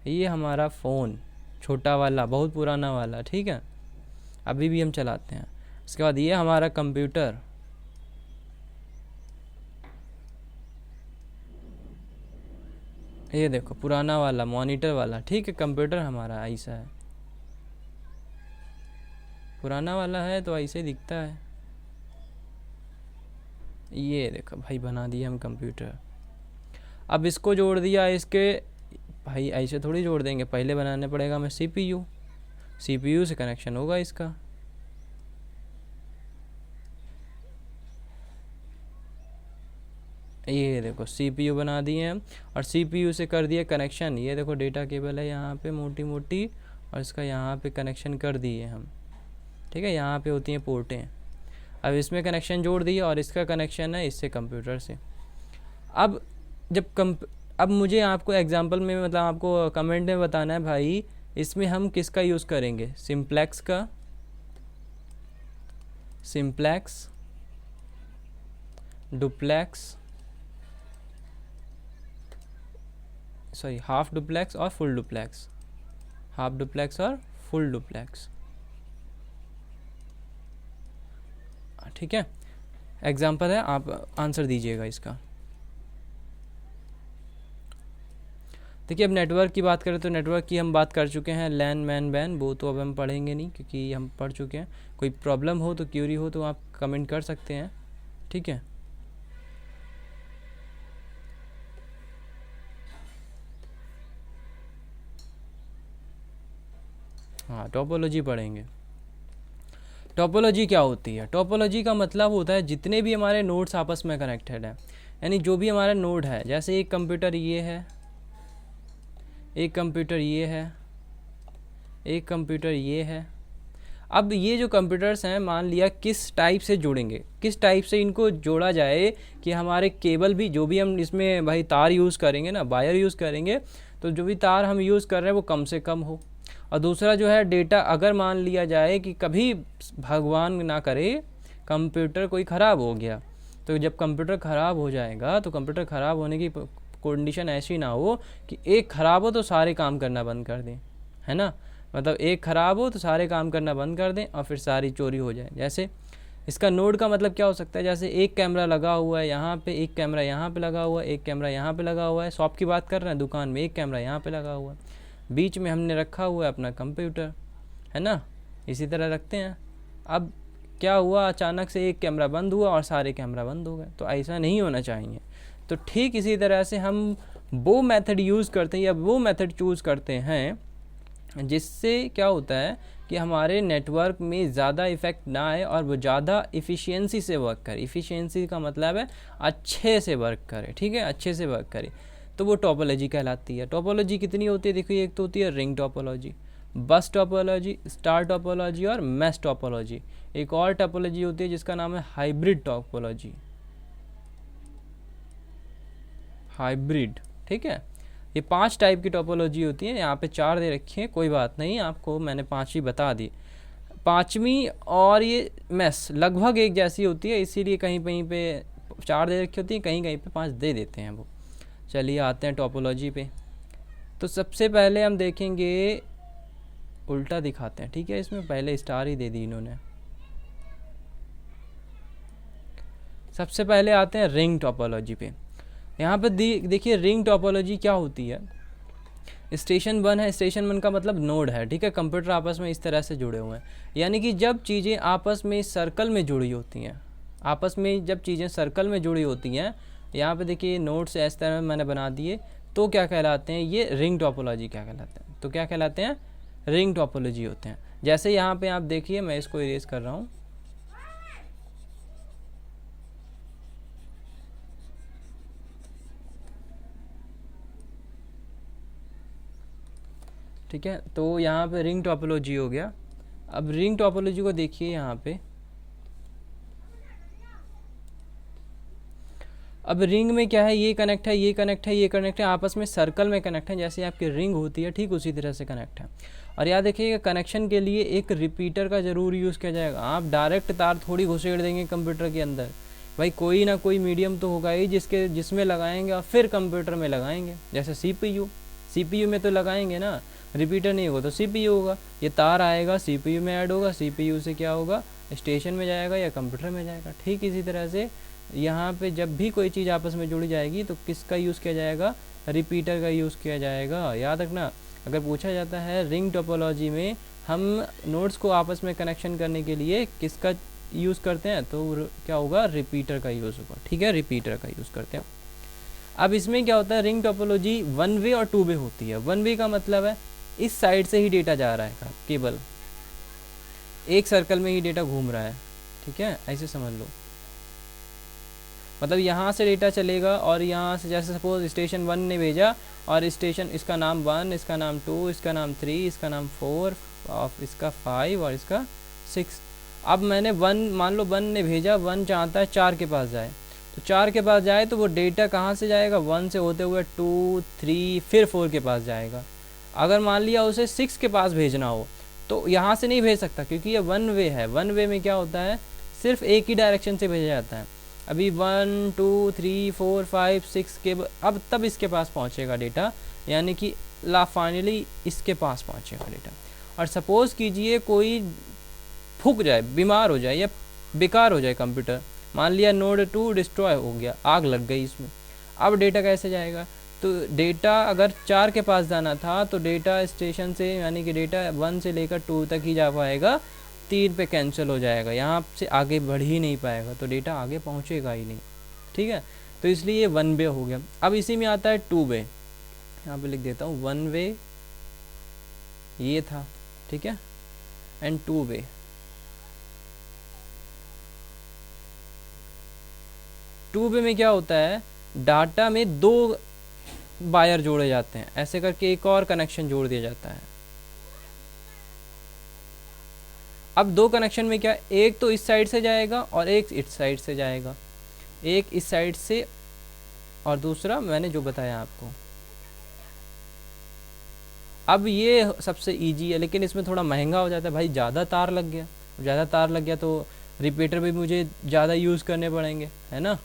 ये हमारा फ़ोन छोटा वाला, बहुत पुराना वाला, ठीक है, अभी भी हम चलाते हैं। उसके बाद ये हमारा कंप्यूटर, ये देखो पुराना वाला मॉनिटर वाला, ठीक है। कंप्यूटर हमारा ऐसा है, पुराना वाला है तो ऐसे दिखता है। ये देखो भाई बना दिया हम कंप्यूटर। अब इसको जोड़ दिया इसके, भाई ऐसे थोड़ी जोड़ देंगे, पहले बनाने पड़ेगा हमें सीपीयू, सीपीयू से कनेक्शन होगा इसका। ये देखो सीपीयू बना दिए हम और सीपीयू से कर दिया कनेक्शन। ये देखो डेटा केबल है यहाँ पे मोटी मोटी, और इसका यहाँ पे कनेक्शन कर दिए हम, ठीक है। यहाँ पे होती हैं पोर्टें। अब इसमें कनेक्शन जोड़ दिए और इसका कनेक्शन है इससे कंप्यूटर से। अब अब मुझे आपको एग्जांपल में, मतलब आपको कमेंट में बताना है भाई इसमें हम किसका यूज़ करेंगे, सिंप्लेक्स का, simplex, duplex, sorry half duplex और फुल डुप्लेक्स, हाफ डुप्लेक्स और फुल डुप्लेक्स, ठीक है। एग्जांपल है, आप आंसर दीजिएगा इसका। देखिए अब नेटवर्क की बात करें तो नेटवर्क की हम बात कर चुके हैं, लैन मैन बैन, वो तो अब हम पढ़ेंगे नहीं क्योंकि हम पढ़ चुके हैं। कोई प्रॉब्लम हो तो क्यूरी हो तो आप कमेंट कर सकते हैं, ठीक है। हाँ टोपोलॉजी पढ़ेंगे। टोपोलॉजी क्या होती है, टोपोलॉजी का मतलब होता है जितने भी हमारे नोड्स आपस में कनेक्टेड हैं, यानी जो भी हमारा नोड है, जैसे एक कंप्यूटर ये है, एक कंप्यूटर ये है, एक कंप्यूटर ये है। अब ये जो कंप्यूटर्स हैं मान लिया किस टाइप से जुड़ेंगे, किस टाइप से इनको जोड़ा जाए कि हमारे केबल भी, जो भी हम इसमें भाई तार यूज़ करेंगे ना, वायर यूज़ करेंगे, तो जो भी तार हम यूज़ कर रहे हैं वो कम से कम हो। और दूसरा जो है डेटा, अगर मान लिया जाए कि कभी भगवान ना करे कंप्यूटर कोई ख़राब हो गया, तो जब कंप्यूटर ख़राब हो जाएगा तो कंप्यूटर ख़राब होने की कंडीशन ऐसी ना हो कि एक ख़राब हो तो सारे काम करना बंद कर दें, है ना। मतलब एक ख़राब हो तो सारे काम करना बंद कर दें और फिर सारी चोरी हो जाए। जैसे इसका नोड का मतलब क्या हो सकता है, जैसे एक कैमरा लगा हुआ है यहाँ पे, एक कैमरा यहाँ पे लगा हुआ है, एक कैमरा यहाँ पे लगा हुआ है। शॉप की बात कर रहे हैं, दुकान में एक कैमरा यहाँ पे लगा हुआ है, बीच में हमने रखा हुआ है अपना कंप्यूटर, है ना, इसी तरह रखते हैं। अब क्या हुआ, अचानक से एक कैमरा बंद हुआ और सारे कैमरा बंद हो गए, तो ऐसा नहीं होना चाहिए। तो ठीक इसी तरह से हम वो मेथड यूज़ करते हैं या वो मेथड चूज़ करते हैं जिससे क्या होता है कि हमारे नेटवर्क में ज़्यादा इफ़ेक्ट ना आए और वो ज़्यादा इफ़िशियंसी से वर्क करे। इफ़िशियंसी का मतलब है अच्छे से वर्क करे, ठीक है, अच्छे से वर्क करे, तो वो टोपोलॉजी कहलाती है। टोपोलॉजी कितनी होती है, देखिए एक तो होती है रिंग टोपोलॉजी, बस टोपोलॉजी, स्टार टोपोलॉजी और मैश टोपोलॉजी। एक और टोपोलॉजी होती है जिसका नाम है हाइब्रिड टोपोलॉजी, हाइब्रिड, ठीक है। ये 5 टाइप की टोपोलॉजी होती है, यहाँ पे 4 दे रखी है, कोई बात नहीं, आपको मैंने 5 ही बता दी। 5वीं और ये मैश लगभग एक जैसी होती है, इसीलिए कहीं कहीं पे 4 दे रखी होती है, कहीं कहीं पे 5 दे देते हैं वो। चलिए आते हैं टोपोलॉजी पे। तो सबसे पहले हम देखेंगे, उल्टा दिखाते हैं, ठीक है, इसमें पहले स्टार ही दे दी इन्होंने। सबसे पहले आते हैं रिंग टोपोलॉजी पे। यहाँ पे देखिए रिंग टोपोलॉजी क्या होती है। स्टेशन 1 है, स्टेशन 1 का मतलब नोड है, ठीक है, कंप्यूटर आपस में इस तरह से जुड़े हुए हैं, यानी कि जब चीज़ें आपस में सर्कल में जुड़ी होती हैं, आपस में जब चीज़ें सर्कल में जुड़ी होती हैं, यहाँ पे देखिए नोड से इस तरह मैंने बना दिए, तो क्या कहलाते हैं, ये रिंग टोपोलॉजी क्या कहलाते हैं, तो क्या कहलाते हैं, रिंग टोपोलॉजी होते हैं। जैसे यहाँ पे आप देखिए, मैं इसको इरेज कर रहा हूँ, ठीक है, तो यहाँ पे रिंग टोपोलॉजी हो गया। अब रिंग टोपोलॉजी को देखिए यहाँ पे। अब रिंग में क्या है, ये कनेक्ट है, ये कनेक्ट है, ये कनेक्ट है, आपस में सर्कल में कनेक्ट है, जैसे आपकी रिंग होती है ठीक उसी तरह से कनेक्ट है। और याद रखिएगा कनेक्शन के लिए एक रिपीटर का ज़रूर यूज़ किया जाएगा। आप डायरेक्ट तार थोड़ी घुसेड़ देंगे कंप्यूटर के अंदर, भाई कोई ना कोई मीडियम तो होगा ही जिसमें लगाएंगे और फिर कंप्यूटर में लगाएंगे। जैसे सीपीयू में तो लगाएंगे ना, रिपीटर नहीं होगा तो सीपीयू होगा, ये तार आएगा सीपीयू में ऐड होगा, सीपीयू से क्या होगा, स्टेशन में जाएगा या कंप्यूटर में जाएगा। ठीक इसी तरह से यहाँ पे जब भी कोई चीज़ आपस में जुड़ी जाएगी तो किसका यूज़ किया जाएगा, रिपीटर का यूज़ किया जाएगा। याद रखना, अगर पूछा जाता है रिंग टोपोलॉजी में हम नोड्स को आपस में कनेक्शन करने के लिए किसका यूज़ करते हैं, तो क्या होगा, रिपीटर का यूज़ होगा। ठीक है, रिपीटर का यूज़ करते हैं। अब इसमें क्या होता है, रिंग टोपोलॉजी 1 वे और 2 वे होती है। 1 वे का मतलब है इस साइड से ही डेटा जा रहा है, केवल एक सर्कल में ही डेटा घूम रहा है। ठीक है, ऐसे समझ लो, मतलब यहाँ से डेटा चलेगा और यहाँ से जैसे सपोज स्टेशन 1 ने भेजा और स्टेशन इसका नाम 1, इसका नाम 2, इसका नाम 3, इसका नाम 4 और इसका 5 और इसका 6। अब मैंने 1 मान लो 1 ने भेजा, 1 चाहता है 4 के पास जाए, तो 4 के पास जाए तो वो डेटा कहाँ से जाएगा, 1 से होते हुए 2, 3 फिर 4 के पास जाएगा। अगर मान लिया उसे 6 के पास भेजना हो तो यहाँ से नहीं भेज सकता, क्योंकि ये 1 वे है। 1 वे में क्या होता है, सिर्फ एक ही डायरेक्शन से भेजा जाता है। अभी 1, 2, 3, 4, 5, 6 के अब तब इसके पास पहुँचेगा डेटा, यानी कि फाइनली इसके पास पहुँचेगा डेटा। और सपोज़ कीजिए कोई फूक जाए, बीमार हो जाए या बेकार हो जाए कंप्यूटर, मान लिया नोड 2 डिस्ट्रॉय हो गया, आग लग गई इसमें, अब डेटा कैसे जाएगा, तो डेटा अगर 4 के पास जाना था तो डेटा स्टेशन से यानी कि डेटा 1 से लेकर 2 तक ही जा पाएगा, 3 पे कैंसिल हो जाएगा, यहाँ से आगे बढ़ ही नहीं पाएगा, तो डेटा आगे पहुँचेगा ही नहीं। ठीक है, तो इसलिए ये 1 वे हो गया। अब इसी में आता है 2 वे, यहाँ पे लिख देता हूँ 1 वे ये था, ठीक है, एंड 2 वे। टू वे में क्या होता है, डाटा में 2 वायर जोड़े जाते हैं, ऐसे करके एक और कनेक्शन जोड़ दिया जाता है। अब 2 कनेक्शन में क्या, एक तो इस साइड से जाएगा और एक इस साइड से जाएगा, एक इस साइड से और दूसरा मैंने जो बताया आपको। अब ये सबसे इजी है, लेकिन इसमें थोड़ा महंगा हो जाता है भाई, ज़्यादा तार लग गया, ज़्यादा तार लग गया तो रिपीटर भी मुझे ज़्यादा यूज़ करने पड़ेंगे, है ना,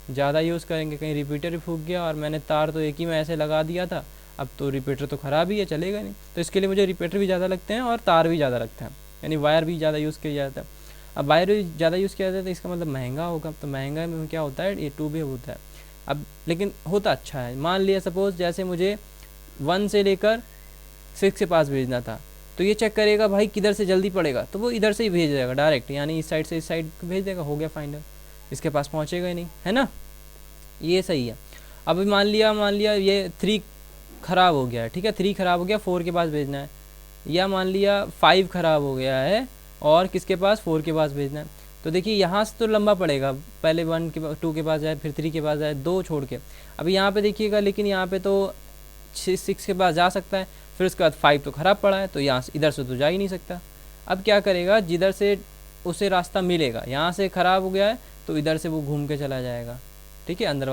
ज़्यादा यूज़ करेंगे, कहीं रिपीटर भी फूक गया और मैंने तार तो एक ही में ऐसे लगा दिया था, अब तो रिपीटर तो ख़राब ही है, चलेगा नहीं, तो इसके लिए मुझे रिपीटर भी ज़्यादा लगते हैं और तार भी ज़्यादा लगते हैं, यानी वायर भी ज़्यादा यूज़ किया जाता है। अब वायर भी ज़्यादा यूज़ किया जाता है तो इसका मतलब महंगा होगा, तो महंगा में क्या होता है, ये 2 वे होता है। अब लेकिन होता अच्छा है, मान लिया सपोज़ जैसे मुझे 1 से लेकर 6 के पास भेजना था, तो ये चेक करेगा भाई किधर से जल्दी पड़ेगा, तो वो इधर से ही भेज देगा डायरेक्ट, यानी इस साइड से इस साइड भेज देगा, हो गया फाइनल, इसके पास पहुँचेगा ही नहीं, है ना, ये सही है। अब मान लिया ये 3 ख़राब हो गया है, ठीक है, 3 ख़राब हो गया, 4 के पास भेजना है, या मान लिया 5 ख़राब हो गया है और किसके पास, 4 के पास भेजना है, तो देखिए यहाँ से तो लंबा पड़ेगा, पहले 2 के पास जाए, फिर 3 के पास जाए, 2 छोड़ के। अभी यहाँ पे देखिएगा, लेकिन यहाँ पे तो 6 के पास जा सकता है, फिर उसके बाद 5 तो ख़राब पड़ा है, तो यहाँ से इधर से तो जा ही नहीं सकता। अब क्या करेगा, जिधर से उसे रास्ता मिलेगा, यहाँ से ख़राब हो गया है तो इधर से वो घूम के चला जाएगा, ठीक है, अंदर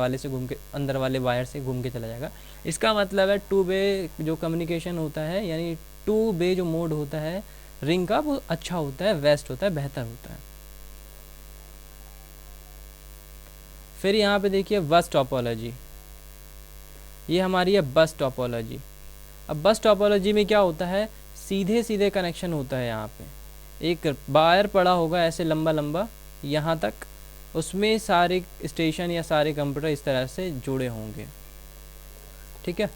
वाले वायर से घूम के चला जाएगा। इसका मतलब है 2 वे जो कम्युनिकेशन होता है, यानी 2 वे जो मोड होता है रिंग का, वो अच्छा होता है, बेस्ट होता है, बेहतर होता है। फिर यहाँ पे देखिए बस टोपोलॉजी, ये हमारी है बस टोपोलॉजी। अब बस टोपोलॉजी में क्या होता है, सीधे सीधे कनेक्शन होता है, यहाँ पे एक वायर पड़ा होगा ऐसे लंबा लंबा यहाँ तक, उसमें सारे स्टेशन या सारे कंप्यूटर इस तरह से जुड़े होंगे, ठीक है,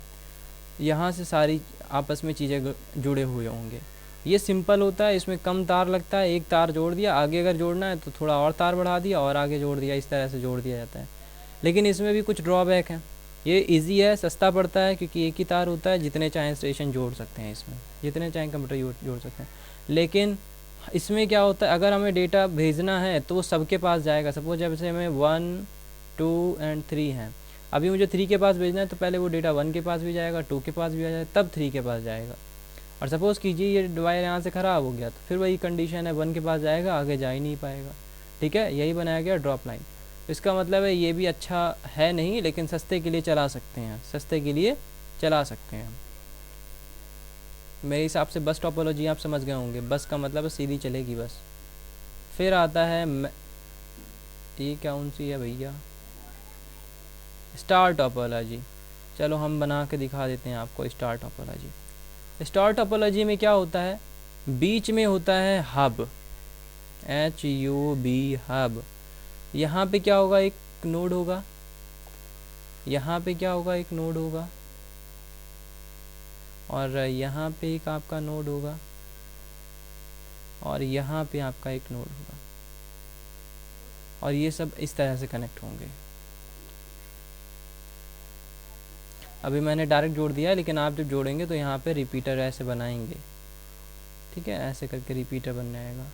यहाँ से सारी आपस में चीज़ें जुड़े हुए होंगे। ये सिंपल होता है, इसमें कम तार लगता है, एक तार जोड़ दिया, आगे अगर जोड़ना है तो थोड़ा और तार बढ़ा दिया और आगे जोड़ दिया, इस तरह से जोड़ दिया जाता है। लेकिन इसमें भी कुछ ड्रॉबैक है, ये इजी है, सस्ता पड़ता है, क्योंकि एक ही तार होता है, जितने चाहें स्टेशन जोड़ सकते हैं इसमें, जितने चाहें कंप्यूटर जोड़ सकते हैं। लेकिन इसमें क्या होता है, अगर हमें डेटा भेजना है तो वो सबके पास जाएगा। सपोज जैसे हमें 1, 2 एंड 3 हैं, अभी मुझे 3 के पास भेजना है तो पहले वो डेटा 1 के पास भी जाएगा, 2 के पास भी आ जाएगा, तब 3 के पास जाएगा। और सपोज़ कीजिए ये वायर यहाँ से ख़राब हो गया, तो फिर वही कंडीशन है, 1 के पास जाएगा, आगे जा ही नहीं पाएगा। ठीक है, यही बनाया गया ड्रॉप लाइन। इसका मतलब है ये भी अच्छा है नहीं, लेकिन सस्ते के लिए चला सकते हैं, सस्ते के लिए चला सकते हैं। मेरे हिसाब से बस टोपोलॉजी आप समझ गए होंगे, बस का मतलब है सीधी चलेगी बस। फिर आता है ये कौन सी है भैया, स्टार टोपोलॉजी। चलो हम बना के दिखा देते हैं आपको स्टार टोपोलॉजी। स्टार टोपोलॉजी में क्या होता है, बीच में होता है हब, HUB हब। यहाँ पे क्या होगा, एक नोड होगा, यहाँ पे क्या होगा, एक नोड होगा, और यहाँ पे एक आपका नोड होगा, और यहाँ पे आपका एक नोड होगा, और ये सब इस तरह से कनेक्ट होंगे। अभी मैंने डायरेक्ट जोड़ दिया है, लेकिन आप जब जोड़ेंगे तो यहाँ पे रिपीटर ऐसे बनाएंगे। ठीक है, ऐसे करके रिपीटर बन जाएगा,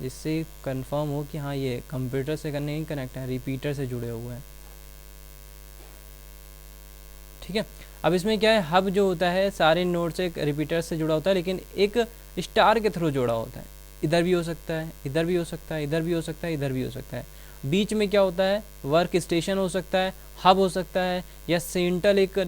जिससे कंफर्म हो कि हाँ ये कंप्यूटर से नहीं कनेक्ट है, रिपीटर से जुड़े हुए हैं। ठीक है, अब इसमें क्या है, हब जो होता है सारे नोड से रिपीटर से जुड़ा होता है, लेकिन एक स्टार के थ्रू जुड़ा होता है। इधर भी हो सकता है, इधर भी हो सकता है, इधर भी हो सकता है, इधर भी हो सकता है। बीच में क्या होता है, वर्क स्टेशन हो सकता है, हब हो सकता है, या सेंट्रल एक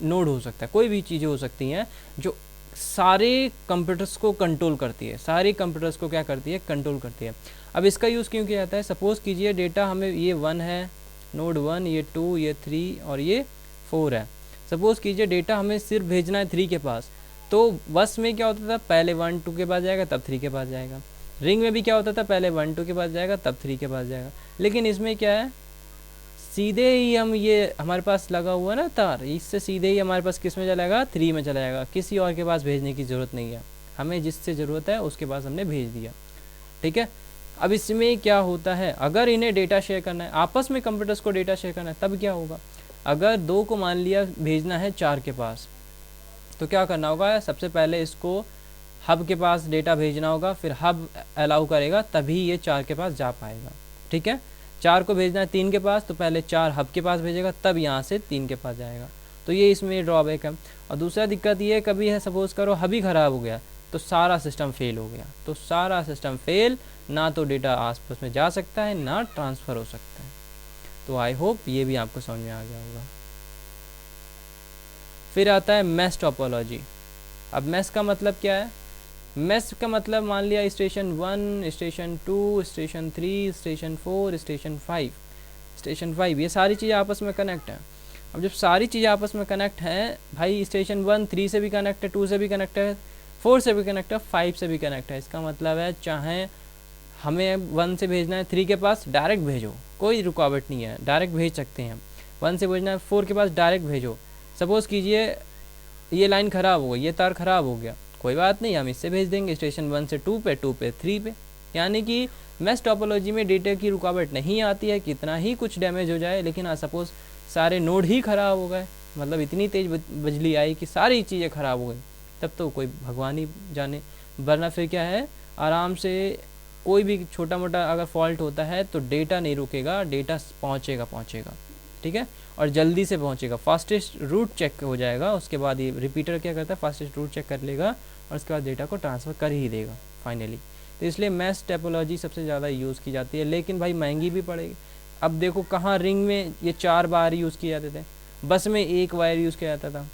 नोड हो सकता है। कोई भी चीज़ें हो सकती हैं जो सारे कंप्यूटर्स को कंट्रोल करती है, सारे कंप्यूटर्स को क्या करती है, कंट्रोल करती है। अब इसका यूज़ क्यों किया जाता है, सपोज़ कीजिए डेटा हमें ये 1 है, नोड 1, ये 2, ये 3 और ये 4 है। सपोज़ कीजिए डेटा हमें सिर्फ भेजना है 3 के पास, तो बस में क्या होता था, पहले 1 2 के पास जाएगा, तब 3 के पास जाएगा। रिंग में भी क्या होता था, पहले 1 2 के पास जाएगा, तब 3 के पास जाएगा। लेकिन इसमें क्या है, सीधे ही हम ये हमारे पास लगा हुआ ना तार, इससे सीधे ही हमारे पास किस में चलाएगा, 3 में चला जाएगा। किसी और के पास भेजने की ज़रूरत नहीं है, हमें जिससे ज़रूरत है उसके पास हमने भेज दिया। ठीक है, अब इसमें क्या होता है, अगर इन्हें डेटा शेयर करना है, आपस में कंप्यूटर्स को डेटा शेयर करना है, तब क्या होगा। अगर 2 को मान लिया भेजना है 4 के पास, तो क्या करना होगा, सबसे पहले इसको हब के पास डेटा भेजना होगा, फिर हब अलाउ करेगा, तभी ये 4 के पास जा पाएगा। ठीक है, 4 को भेजना है 3 के पास, तो पहले 4 हब के पास भेजेगा, तब यहाँ से 3 के पास जाएगा। तो ये इसमें ड्रॉबैक है। और दूसरा दिक्कत ये कभी है, सपोज़ करो हब ही ख़राब हो गया, तो सारा सिस्टम फेल हो गया। तो सारा सिस्टम फेल, ना तो डेटा आसपास में जा सकता है, ना ट्रांसफ़र हो सकता है। तो आई होप ये भी आपको समझ में आ गया होगा। फिर आता है मैश टोपोलॉजी। अब मैश का मतलब क्या है, मैश का मतलब मान लिया station 1, station 2, station 3, station 4, station 5, ये सारी चीज़ें आपस में कनेक्ट हैं। अब जब सारी चीज़ें आपस में कनेक्ट हैं भाई, स्टेशन 1 3 से भी कनेक्ट है, 2 से भी कनेक्ट है, 4 से भी कनेक्ट है, 5 से भी कनेक्ट है। इसका मतलब है चाहे हमें 1 से भेजना है 3 के पास, डायरेक्ट भेजो, कोई रुकावट नहीं है, डायरेक्ट भेज सकते हैं। 1 से भेजना है 4 के पास, डायरेक्ट भेजो। सपोज़ कीजिए ये लाइन ख़राब हो गई, ये तार ख़राब हो गया, कोई बात नहीं, हम इससे भेज देंगे स्टेशन 1 से 2 पे, 2 पे 3 पे। यानी कि मैश टोपोलॉजी में डेटा की रुकावट नहीं आती है, कितना ही कुछ डैमेज हो जाए। लेकिन सपोज़ सारे नोड ही ख़राब हो गए, मतलब इतनी तेज़ बिजली आई कि सारी चीज़ें ख़राब हो गई, तब तो कोई भगवान ही जाने। वरना फिर क्या है, आराम से कोई भी छोटा मोटा अगर फॉल्ट होता है तो डेटा नहीं रुकेगा, डेटा पहुँचेगा। ठीक है, और जल्दी से पहुँचेगा, फास्टेस्ट रूट चेक हो जाएगा। उसके बाद ये रिपीटर क्या करता है, फास्टेस्ट रूट चेक कर लेगा और उसके बाद डेटा को ट्रांसफ़र कर ही देगा फाइनली। तो इसलिए मैश टोपोलॉजी सबसे ज़्यादा यूज़ की जाती है, लेकिन भाई महंगी भी पड़ेगी। अब देखो कहाँ रिंग में ये 4 वायर यूज़ किए जाते थे, बस में 1 वायर यूज़ किया जाता था,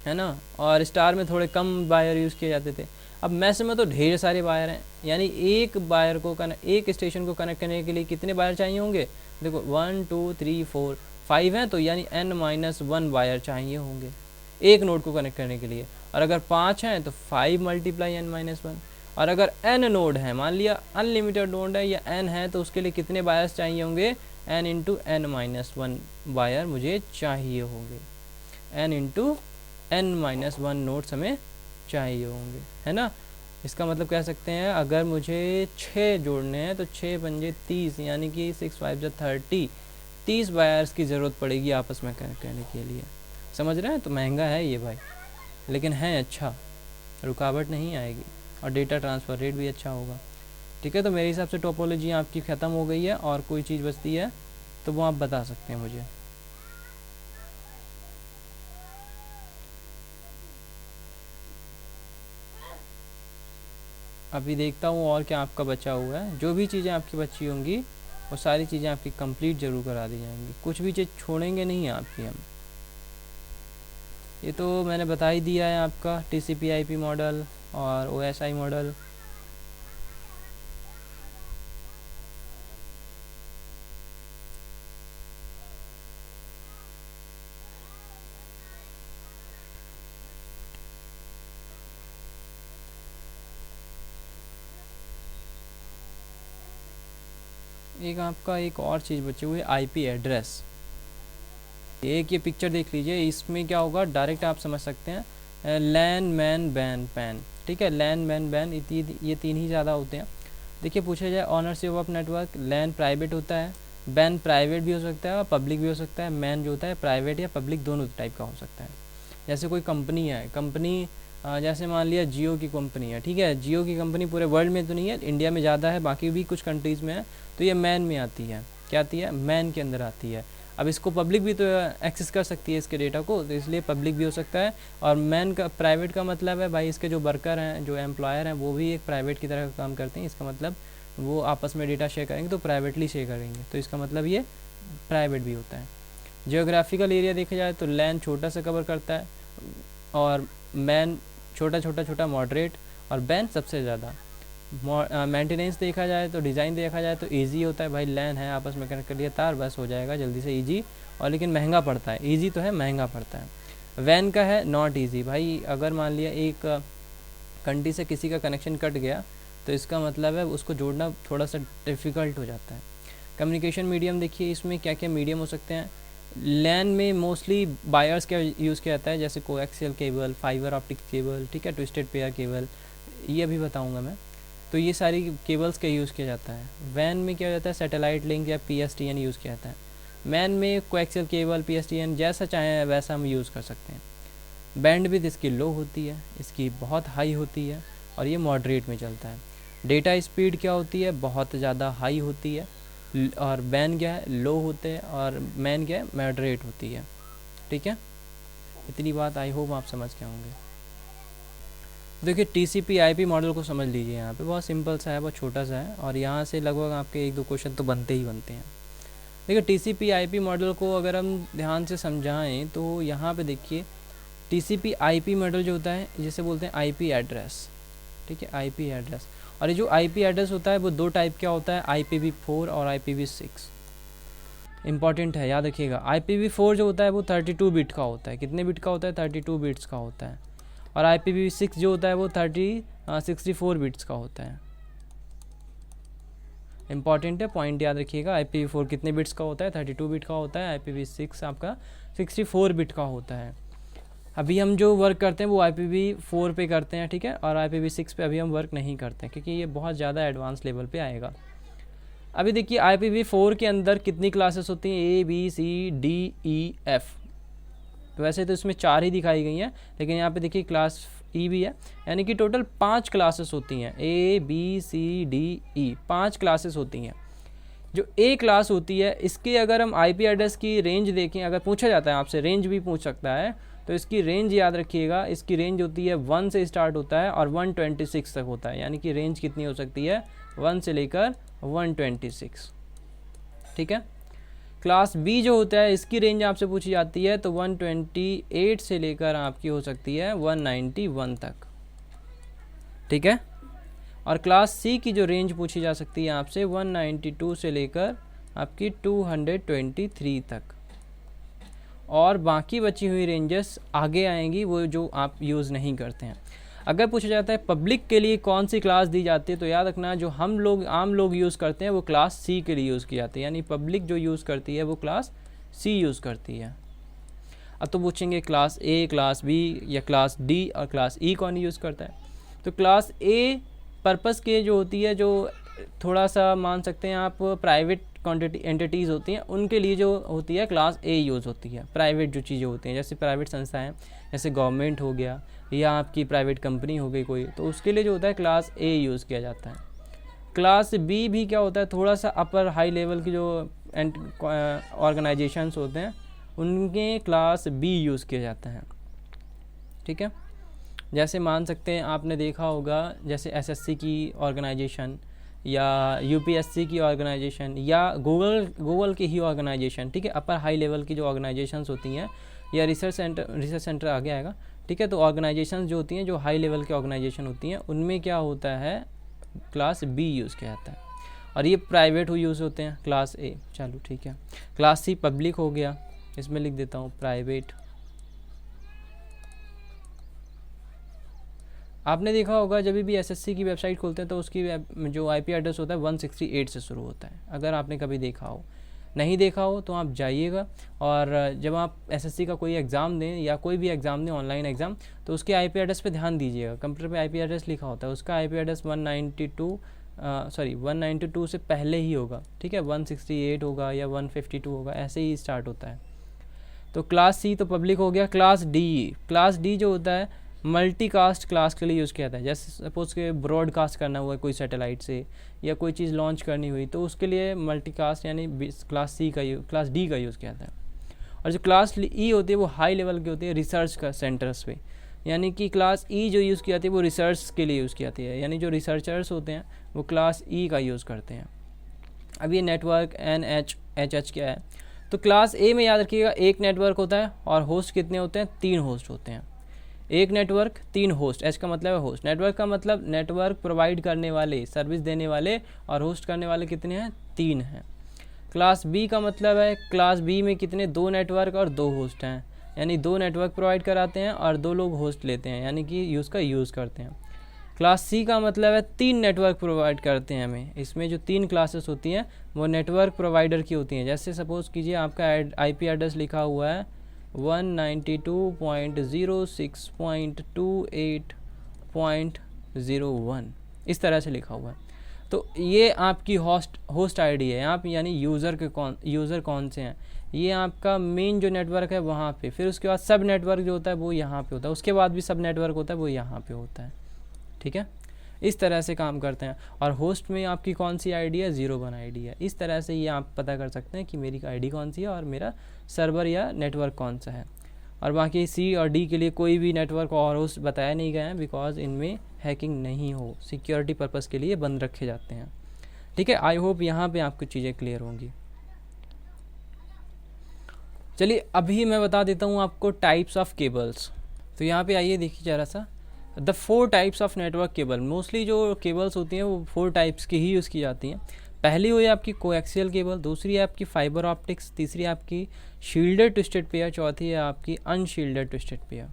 है ना, और स्टार में थोड़े कम वायर यूज़ किए जाते थे। अब मैश में तो ढेर सारे वायर हैं, यानी एक वायर को एक स्टेशन को कनेक्ट करने के लिए कितने वायर चाहिए होंगे, देखो 1 2 3 4 5 हैं, तो यानी n-1 वायर चाहिए होंगे एक नोड को कनेक्ट करने के लिए। और अगर 5 हैं तो 5 × n-1। और अगर n नोड है, मान लिया अनलिमिटेड नोड है या n है, तो उसके लिए कितने वायर्स चाहिए होंगे, n × n-1 वायर मुझे चाहिए होंगे, n × n-1 नोड्स हमें चाहिए होंगे, है ना। इसका मतलब कह सकते हैं अगर मुझे 6 जोड़ने हैं तो 6 पंजे 30, यानी कि 6 5 30, 30 वायर्स की ज़रूरत पड़ेगी आपस में कनेक्ट करने के लिए। समझ रहे हैं, तो महंगा है ये भाई, लेकिन है अच्छा, रुकावट नहीं आएगी और डेटा ट्रांसफ़र रेट भी अच्छा होगा। ठीक है, तो मेरे हिसाब से टोपोलॉजी आपकी ख़त्म हो गई है, और कोई चीज़ बचती है तो वो आप बता सकते हैं मुझे। अभी देखता हूँ और क्या आपका बचा हुआ है। जो भी चीज़ें आपकी बची होंगी वो सारी चीज़ें आपकी कंप्लीट ज़रूर करा दी जाएंगी, कुछ भी चीज़ छोड़ेंगे नहीं आपकी हम। ये तो मैंने बता ही दिया है आपका TCP/IP मॉडल और OSI मॉडल। एक आपका एक और चीज़ बची हुई है, IP एड्रेस। एक ये पिक्चर देख लीजिए, इसमें क्या होगा डायरेक्ट आप समझ सकते हैं, लैन मैन बैन पैन, ठीक है। लैन मैन बैन ये तीन ही ज़्यादा होते हैं। देखिए पूछा जाए ownership of network, LAN private होता है, बैन प्राइवेट भी हो सकता है और पब्लिक भी हो सकता है, मैन जो होता है प्राइवेट या पब्लिक दोनों टाइप का हो सकता है। जैसे कोई कंपनी है, कंपनी जैसे मान लिया जियो की कंपनी है, ठीक है। जियो की कंपनी पूरे वर्ल्ड में तो नहीं है, इंडिया में ज़्यादा है, बाकी भी कुछ कंट्रीज़ में है, तो ये मैन में आती है। क्या आती है? मैन के अंदर आती है। अब इसको पब्लिक भी तो एक्सेस कर सकती है इसके डेटा को, तो इसलिए पब्लिक भी हो सकता है। और मैन का प्राइवेट का मतलब है भाई इसके जो वर्कर हैं, जो एम्प्लॉयर हैं, वो भी एक प्राइवेट की तरह का काम करते हैं। इसका मतलब वो आपस में डेटा शेयर करेंगे तो प्राइवेटली शेयर करेंगे, तो इसका मतलब ये प्राइवेट भी होता है। जियोग्राफिकल एरिया देखा जाए तो लैन छोटा सा कवर करता है और मैन छोटा मॉडरेट और बैन सबसे ज़्यादा। मेंटेनेंस देखा जाए तो डिज़ाइन देखा जाए तो इजी होता है भाई, लैन है आपस में कनेक्ट कर लिया तार, बस हो जाएगा जल्दी से इजी। और लेकिन महंगा पड़ता है, इजी तो है महंगा पड़ता है। वैन का है नॉट इजी भाई, अगर मान लिया एक कंट्री से किसी का कनेक्शन कट गया तो इसका मतलब है उसको जोड़ना थोड़ा सा डिफ़िकल्ट हो जाता है। कम्युनिकेशन मीडियम देखिए, इसमें क्या क्या मीडियम हो सकते हैं। लैन में मोस्टली बायर्स का यूज़ किया जाता है, जैसे coaxial cable, fibre optic cable, ठीक है, ट्विस्टेड पेयर केबल, ये अभी बताऊंगा मैं। तो ये सारी केबल्स का यूज़ किया जाता है। वैन में क्या हो जाता है, सैटेलाइट लिंक या PSTN यूज़ किया जाता है। मैन में कोएक्सियल केबल, PSTN, जैसा चाहें वैसा हम यूज़ कर सकते हैं। बैंडविड्थ इसकी लो होती है, इसकी बहुत हाई होती है और ये मॉडरेट में चलता है। डेटा स्पीड क्या होती है, बहुत ज़्यादा हाई होती है। और बैन क्या है, लो होते हैं। और मैन क्या है, मॉडरेट होती है। ठीक है, इतनी बात आई होप आप समझ के होंगे। देखिए TCP/IP मॉडल को समझ लीजिए, यहाँ पे बहुत सिंपल सा है, बहुत छोटा सा है और यहाँ से लगभग आपके 1-2 क्वेश्चन तो बनते ही बनते हैं। देखिए TCP/IP मॉडल को अगर हम ध्यान से समझाएं तो यहाँ पे देखिए TCP/IP मॉडल जो होता है जिसे बोलते हैं IP एड्रेस, ठीक है, IP एड्रेस। और ये जो IP एड्रेस होता है वो 2 टाइप का होता है, IPv4 और IPv6। इंपॉर्टेंट है, याद रखिएगा। IPv4 जो होता है वो 32 बिट का होता है। कितने बिट का होता है? 32 बिट्स का होता है। और IPv6 जो होता है वो 64 बिट्स का होता है। इंपॉर्टेंट है, पॉइंट याद रखिएगा। IPv4 कितने बिट्स का होता है? 32 बिट का होता है। IPv6 आपका 64 बिट का होता है। अभी हम जो वर्क करते हैं वो IPv4 पे करते हैं, ठीक है, और IPv6 पे अभी हम वर्क नहीं करते हैं क्योंकि ये बहुत ज़्यादा एडवांस लेवल पे आएगा। अभी देखिए IPv4 के अंदर कितनी क्लासेस होती हैं? A B C D E F। वैसे तो इसमें 4 ही दिखाई गई हैं, लेकिन यहाँ पे देखिए क्लास E भी है, यानी कि टोटल 5 क्लासेस होती हैं। A B C D E 5 classes होती हैं। जो A क्लास होती है इसके अगर हम IP एड्रेस की रेंज देखें, अगर पूछा जाता है आपसे, रेंज भी पूछ सकता है, तो इसकी रेंज याद रखिएगा। इसकी रेंज होती है 1 से स्टार्ट होता है और 126 तक होता है, यानी कि रेंज कितनी हो सकती है? 1 से लेकर 126, ठीक है। क्लास B जो होता है इसकी रेंज आपसे पूछी जाती है तो 128 से लेकर आपकी हो सकती है 191 तक, ठीक है। और क्लास C की जो रेंज पूछी जा सकती है आपसे 192 से लेकर आपकी 223 तक। और बाकी बची हुई रेंजेस आगे आएंगी, वो जो आप यूज़ नहीं करते हैं। अगर पूछा जाता है पब्लिक के लिए कौन सी क्लास दी जाती है, तो याद रखना जो हम लोग आम लोग यूज़ करते हैं वो क्लास C के लिए यूज़ की जाती है, यानी पब्लिक जो यूज़ करती है वो क्लास C यूज़ करती है। अब तो पूछेंगे क्लास A, क्लास B या क्लास D और क्लास E कौन यूज़ करता है? तो क्लास A पर्पस के जो होती है, जो थोड़ा सा मान सकते हैं आप प्राइवेट क्वांटिटी एंटिटीज़ होती हैं, उनके लिए जो होती है क्लास A यूज़ होती है। प्राइवेट जो चीज़ें होती हैं, जैसे प्राइवेट संस्थाएं, जैसे गवर्नमेंट हो गया या आपकी प्राइवेट कंपनी हो गई कोई, तो उसके लिए जो होता है क्लास A यूज़ किया जाता है। क्लास B भी क्या होता है, थोड़ा सा अपर हाई लेवल की जो ऑर्गेनाइजेशंस होते हैं उनके क्लास B यूज़ किया जाता है, ठीक है। जैसे मान सकते हैं, आपने देखा होगा जैसे एसएससी की ऑर्गेनाइजेशन या यूपीएससी की ऑर्गेनाइजेशन या गूगल की ही ऑर्गेनाइजेशन, ठीक है, अपर हाई लेवल की जो ऑर्गेनाइजेशंस होती हैं, या रिसर्च सेंटर आगे आएगा, ठीक है। तो ऑर्गेनाइजेशंस जो होती हैं, जो हाई लेवल की ऑर्गेनाइजेशन होती हैं, उनमें क्या होता है, क्लास बी यूज़ किया जाता है, और ये प्राइवेट यूज़ होते हैं क्लास ए। चलो ठीक है, क्लास सी पब्लिक हो गया, इसमें लिख देता हूँ प्राइवेट। आपने देखा होगा जब भी एसएससी की वेबसाइट खोलते हैं तो उसकी जो आईपी एड्रेस होता है 168 से शुरू होता है, अगर आपने कभी देखा हो। नहीं देखा हो तो आप जाइएगा, और जब आप एसएससी का कोई एग्ज़ाम दें या कोई भी एग्ज़ाम दें, ऑनलाइन एग्ज़ाम, तो उसके आईपी एड्रेस पे ध्यान दीजिएगा। कंप्यूटर पे आईपी एड्रेस लिखा होता है, उसका आईपी एड्रेस 192 से पहले ही होगा, ठीक है, 168 होगा या 152 होगा, ऐसे ही स्टार्ट होता है। तो क्लास सी तो पब्लिक हो गया। क्लास डी जो होता है मल्टीकास्ट क्लास के लिए यूज़ किया जाता है। जैसे सपोज़ के ब्रॉडकास्ट करना हुआ कोई सैटेलाइट से, या कोई चीज़ लॉन्च करनी हुई, तो उसके लिए मल्टीकास्ट यानी क्लास डी का यूज़ किया जाता है। और जो क्लास ई होती है वो हाई लेवल की होती है, रिसर्च का सेंटर्स पे, यानी कि क्लास ई जो यूज़ की जाती है वो रिसर्च के लिए यूज़ की जाती है, यानी जो रिसर्चर्स होते हैं वो क्लास ई का यूज़ करते हैं। अब ये नेटवर्क NH क्या है, तो क्लास ए में याद रखिएगा एक नेटवर्क होता है, और होस्ट कितने होते हैं, 3 होस्ट होते हैं। एक नेटवर्क 3 होस्ट, एच का मतलब है होस्ट, नेटवर्क का मतलब नेटवर्क प्रोवाइड करने वाले, सर्विस देने वाले, और होस्ट करने वाले कितने हैं, 3 हैं। क्लास बी का मतलब है क्लास बी में कितने, 2 नेटवर्क और 2 होस्ट हैं, यानी 2 नेटवर्क प्रोवाइड कराते हैं और 2 लोग होस्ट लेते हैं, यानी कि यूज़ करते हैं। क्लास सी का मतलब है 3 नेटवर्क प्रोवाइड करते हैं हमें। इसमें जो 3 क्लासेस होती हैं वो नेटवर्क प्रोवाइडर की होती हैं। जैसे सपोज़ कीजिए आपका आईपी एड्रेस लिखा हुआ है 192.068.01, इस तरह से लिखा हुआ है। तो ये आपकी होस्ट आईडी है, आप यानी यूज़र कौन से हैं, ये आपका मेन जो नेटवर्क है वहाँ पे। फिर उसके बाद सब नेटवर्क जो होता है वो यहाँ पे होता है, उसके बाद भी सब नेटवर्क होता है वो यहाँ पे होता है, ठीक है। इस तरह से काम करते हैं। और होस्ट में आपकी कौन सी आईडी है, 01 आईडी है। इस तरह से ये आप पता कर सकते हैं कि मेरी आईडी कौन सी है और मेरा सर्वर या नेटवर्क कौन सा है। और बाकी सी और डी के लिए कोई भी नेटवर्क और होस्ट बताया नहीं गया है, बिकॉज इनमें हैकिंग नहीं हो, सिक्योरिटी पर्पज़ के लिए बंद रखे जाते हैं, ठीक है। आई होप यहाँ पे आपको चीज़ें क्लियर होंगी। चलिए अभी मैं बता देता हूँ आपको टाइप्स ऑफ केबल्स। तो यहाँ पे आइए देखिए ज़रा सा, the 4 types of network cable. Mostly जो केबल्स होती हैं वो 4 टाइप्स की ही यूज़ की जाती हैं। पहली हुई आपकी कोएक्सियल केबल, दूसरी है आपकी फाइबर ऑप्टिक्स, तीसरी आपकी शील्डेड ट्विस्टेड पेयर, चौथी है आपकी अनशील्डेड ट्विस्टेड पेयर।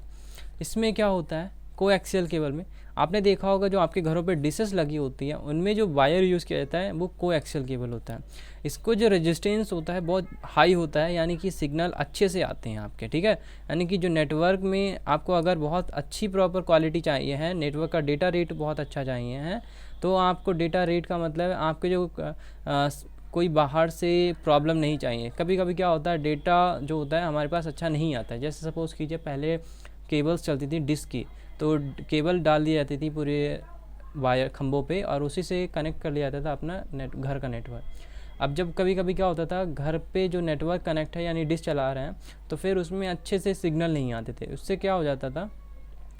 इसमें क्या होता है, कोएक्सियल केबल में आपने देखा होगा जो आपके घरों पे डिशेस लगी होती हैं उनमें जो वायर यूज़ किया जाता है वो कोएक्सियल केबल होता है। इसको जो रेजिस्टेंस होता है बहुत हाई होता है, यानी कि सिग्नल अच्छे से आते हैं आपके, ठीक है। यानी कि जो नेटवर्क में आपको अगर बहुत अच्छी प्रॉपर क्वालिटी चाहिए है, नेटवर्क का डेटा रेट बहुत अच्छा चाहिए है, तो आपको डेटा रेट का मतलब आपके जो कोई बाहर से प्रॉब्लम नहीं चाहिए। कभी कभी क्या होता है, डेटा जो होता है हमारे पास अच्छा नहीं आता है। जैसे सपोज़ कीजिए पहले केबल्स चलती थी डिस्क की, तो केबल डाल दी जाती थी पूरे वायर खंभों पे और उसी से कनेक्ट कर लिया जाता था अपना घर का नेटवर्क। अब जब कभी कभी क्या होता था, घर पे जो नेटवर्क कनेक्ट है यानी डिश चला रहे हैं, तो फिर उसमें अच्छे से सिग्नल नहीं आते थे। उससे क्या हो जाता था,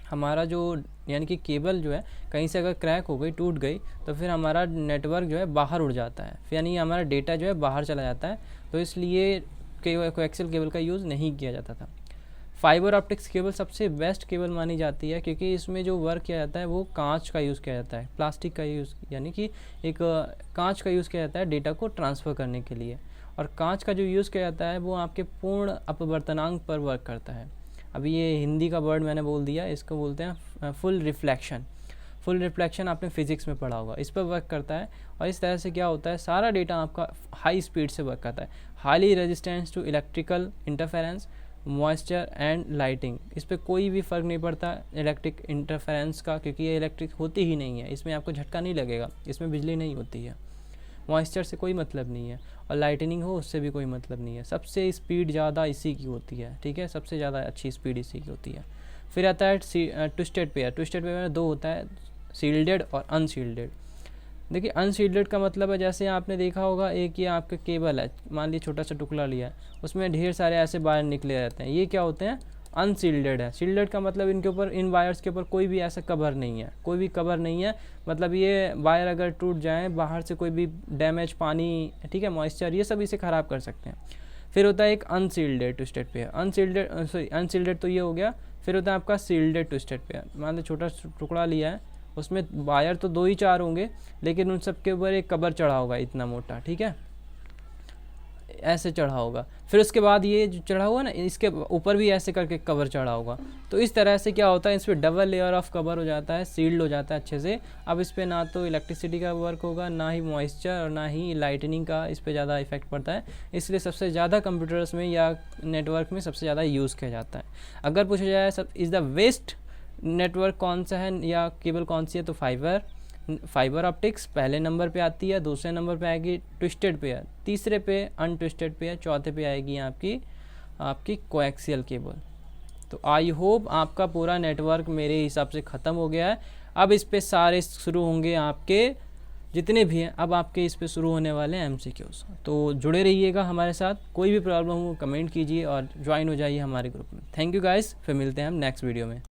हमारा जो यानी कि केबल जो है कहीं से अगर क्रैक हो गई, टूट गई, तो फिर हमारा नेटवर्क जो है बाहर उड़ जाता है, फिर यानी हमारा डेटा जो है बाहर चला जाता है। तो इसलिए कोएक्सियल केबल का यूज़ नहीं किया जाता था। फाइबर ऑप्टिक्स केबल सबसे बेस्ट केबल मानी जाती है, क्योंकि इसमें जो वर्क किया जाता है वो कांच का यूज़ किया जाता है, प्लास्टिक का यूज़, यानी कि एक कांच का यूज़ किया जाता है डेटा को ट्रांसफ़र करने के लिए। और कांच का जो यूज़ किया जाता है वो आपके पूर्ण अपवर्तनांक पर वर्क करता है। अभी ये हिंदी का वर्ड मैंने बोल दिया, इसको बोलते हैं फुल रिफ्लेक्शन। फुल रिफ्लेक्शन आपने फिजिक्स में पढ़ा होगा, इस पर वर्क करता है। और इस तरह से क्या होता है, सारा डेटा आपका हाई स्पीड से वर्क करता है। Highly resistance to electrical interference, moisture and lighting, इस पर कोई भी फ़र्क नहीं पड़ता इलेक्ट्रिक इंटरफेरेंस का, क्योंकि ये इलेक्ट्रिक होती ही नहीं है, इसमें आपको झटका नहीं लगेगा, इसमें बिजली नहीं होती है। मॉइस्चर से कोई मतलब नहीं है, और लाइटनिंग हो उससे भी कोई मतलब नहीं है। सबसे स्पीड ज़्यादा इसी की होती है, ठीक है, सबसे ज़्यादा अच्छी स्पीड इसी की होती है। फिर आता है ट्विस्टेड पेयर। ट्विस्टेड पेयर में 2 होता है, सील्डेड और अनसील्डेड। देखिए अनसील्डेड का मतलब है, जैसे आपने देखा होगा एक ये आपका केबल है, मान लीजिए छोटा सा टुकड़ा लिया है, उसमें ढेर सारे ऐसे वायर निकले रहते हैं, ये क्या होते हैं, अनसील्डेड है। सील्डेड का मतलब इनके ऊपर, इन वायर्स के ऊपर कोई भी ऐसा कवर नहीं है, कोई भी कवर नहीं है, मतलब ये वायर अगर टूट जाए, बाहर से कोई भी डैमेज, पानी, ठीक है, मॉइस्चर, ये सब इसे ख़राब कर सकते हैं। फिर होता है एक अनसील्डेड ट्विस्टेड पेयर, अनसील्डेड तो ये हो गया। फिर होता है आपका सील्डेड ट्विस्टेड पेयर। मान लो छोटा टुकड़ा लिया है, उसमें वायर तो 2 ही 4 होंगे, लेकिन उन सब के ऊपर एक कवर चढ़ा होगा इतना मोटा, ठीक है, ऐसे चढ़ा होगा। फिर उसके बाद ये जो चढ़ा हुआ ना, इसके ऊपर भी ऐसे करके कवर चढ़ा होगा। तो इस तरह से क्या होता है, इस पर डबल लेयर ऑफ कवर हो जाता है, सील्ड हो जाता है अच्छे से। अब इस पर ना तो इलेक्ट्रिसिटी का वर्क होगा, ना ही मॉइस्चर, और ना ही लाइटनिंग का इस पर ज़्यादा इफेक्ट पड़ता है। इसलिए सबसे ज़्यादा कंप्यूटर्स में या नेटवर्क में सबसे ज़्यादा यूज़ किया जाता है। अगर पूछा जाए सब इज़ द बेस्ट नेटवर्क कौन सा है या केबल कौन सी है, तो फाइबर ऑप्टिक्स पहले नंबर पे आती है, दूसरे नंबर पे आएगी ट्विस्टेड पेयर, तीसरे पे अनट्विस्टेड पेयर, चौथे पे आएगी आपकी कोएक्सियल केबल। तो आई होप आपका पूरा नेटवर्क मेरे हिसाब से ख़त्म हो गया है। अब इस पे सारे शुरू होंगे, आपके जितने भी हैं अब आपके इस पे शुरू होने वाले हैं MCQs। तो जुड़े रहिएगा हमारे साथ, कोई भी प्रॉब्लम हो कमेंट कीजिए और ज्वाइन हो जाइए हमारे ग्रुप में। थैंक यू गाइस, फिर मिलते हैं हम नेक्स्ट वीडियो में।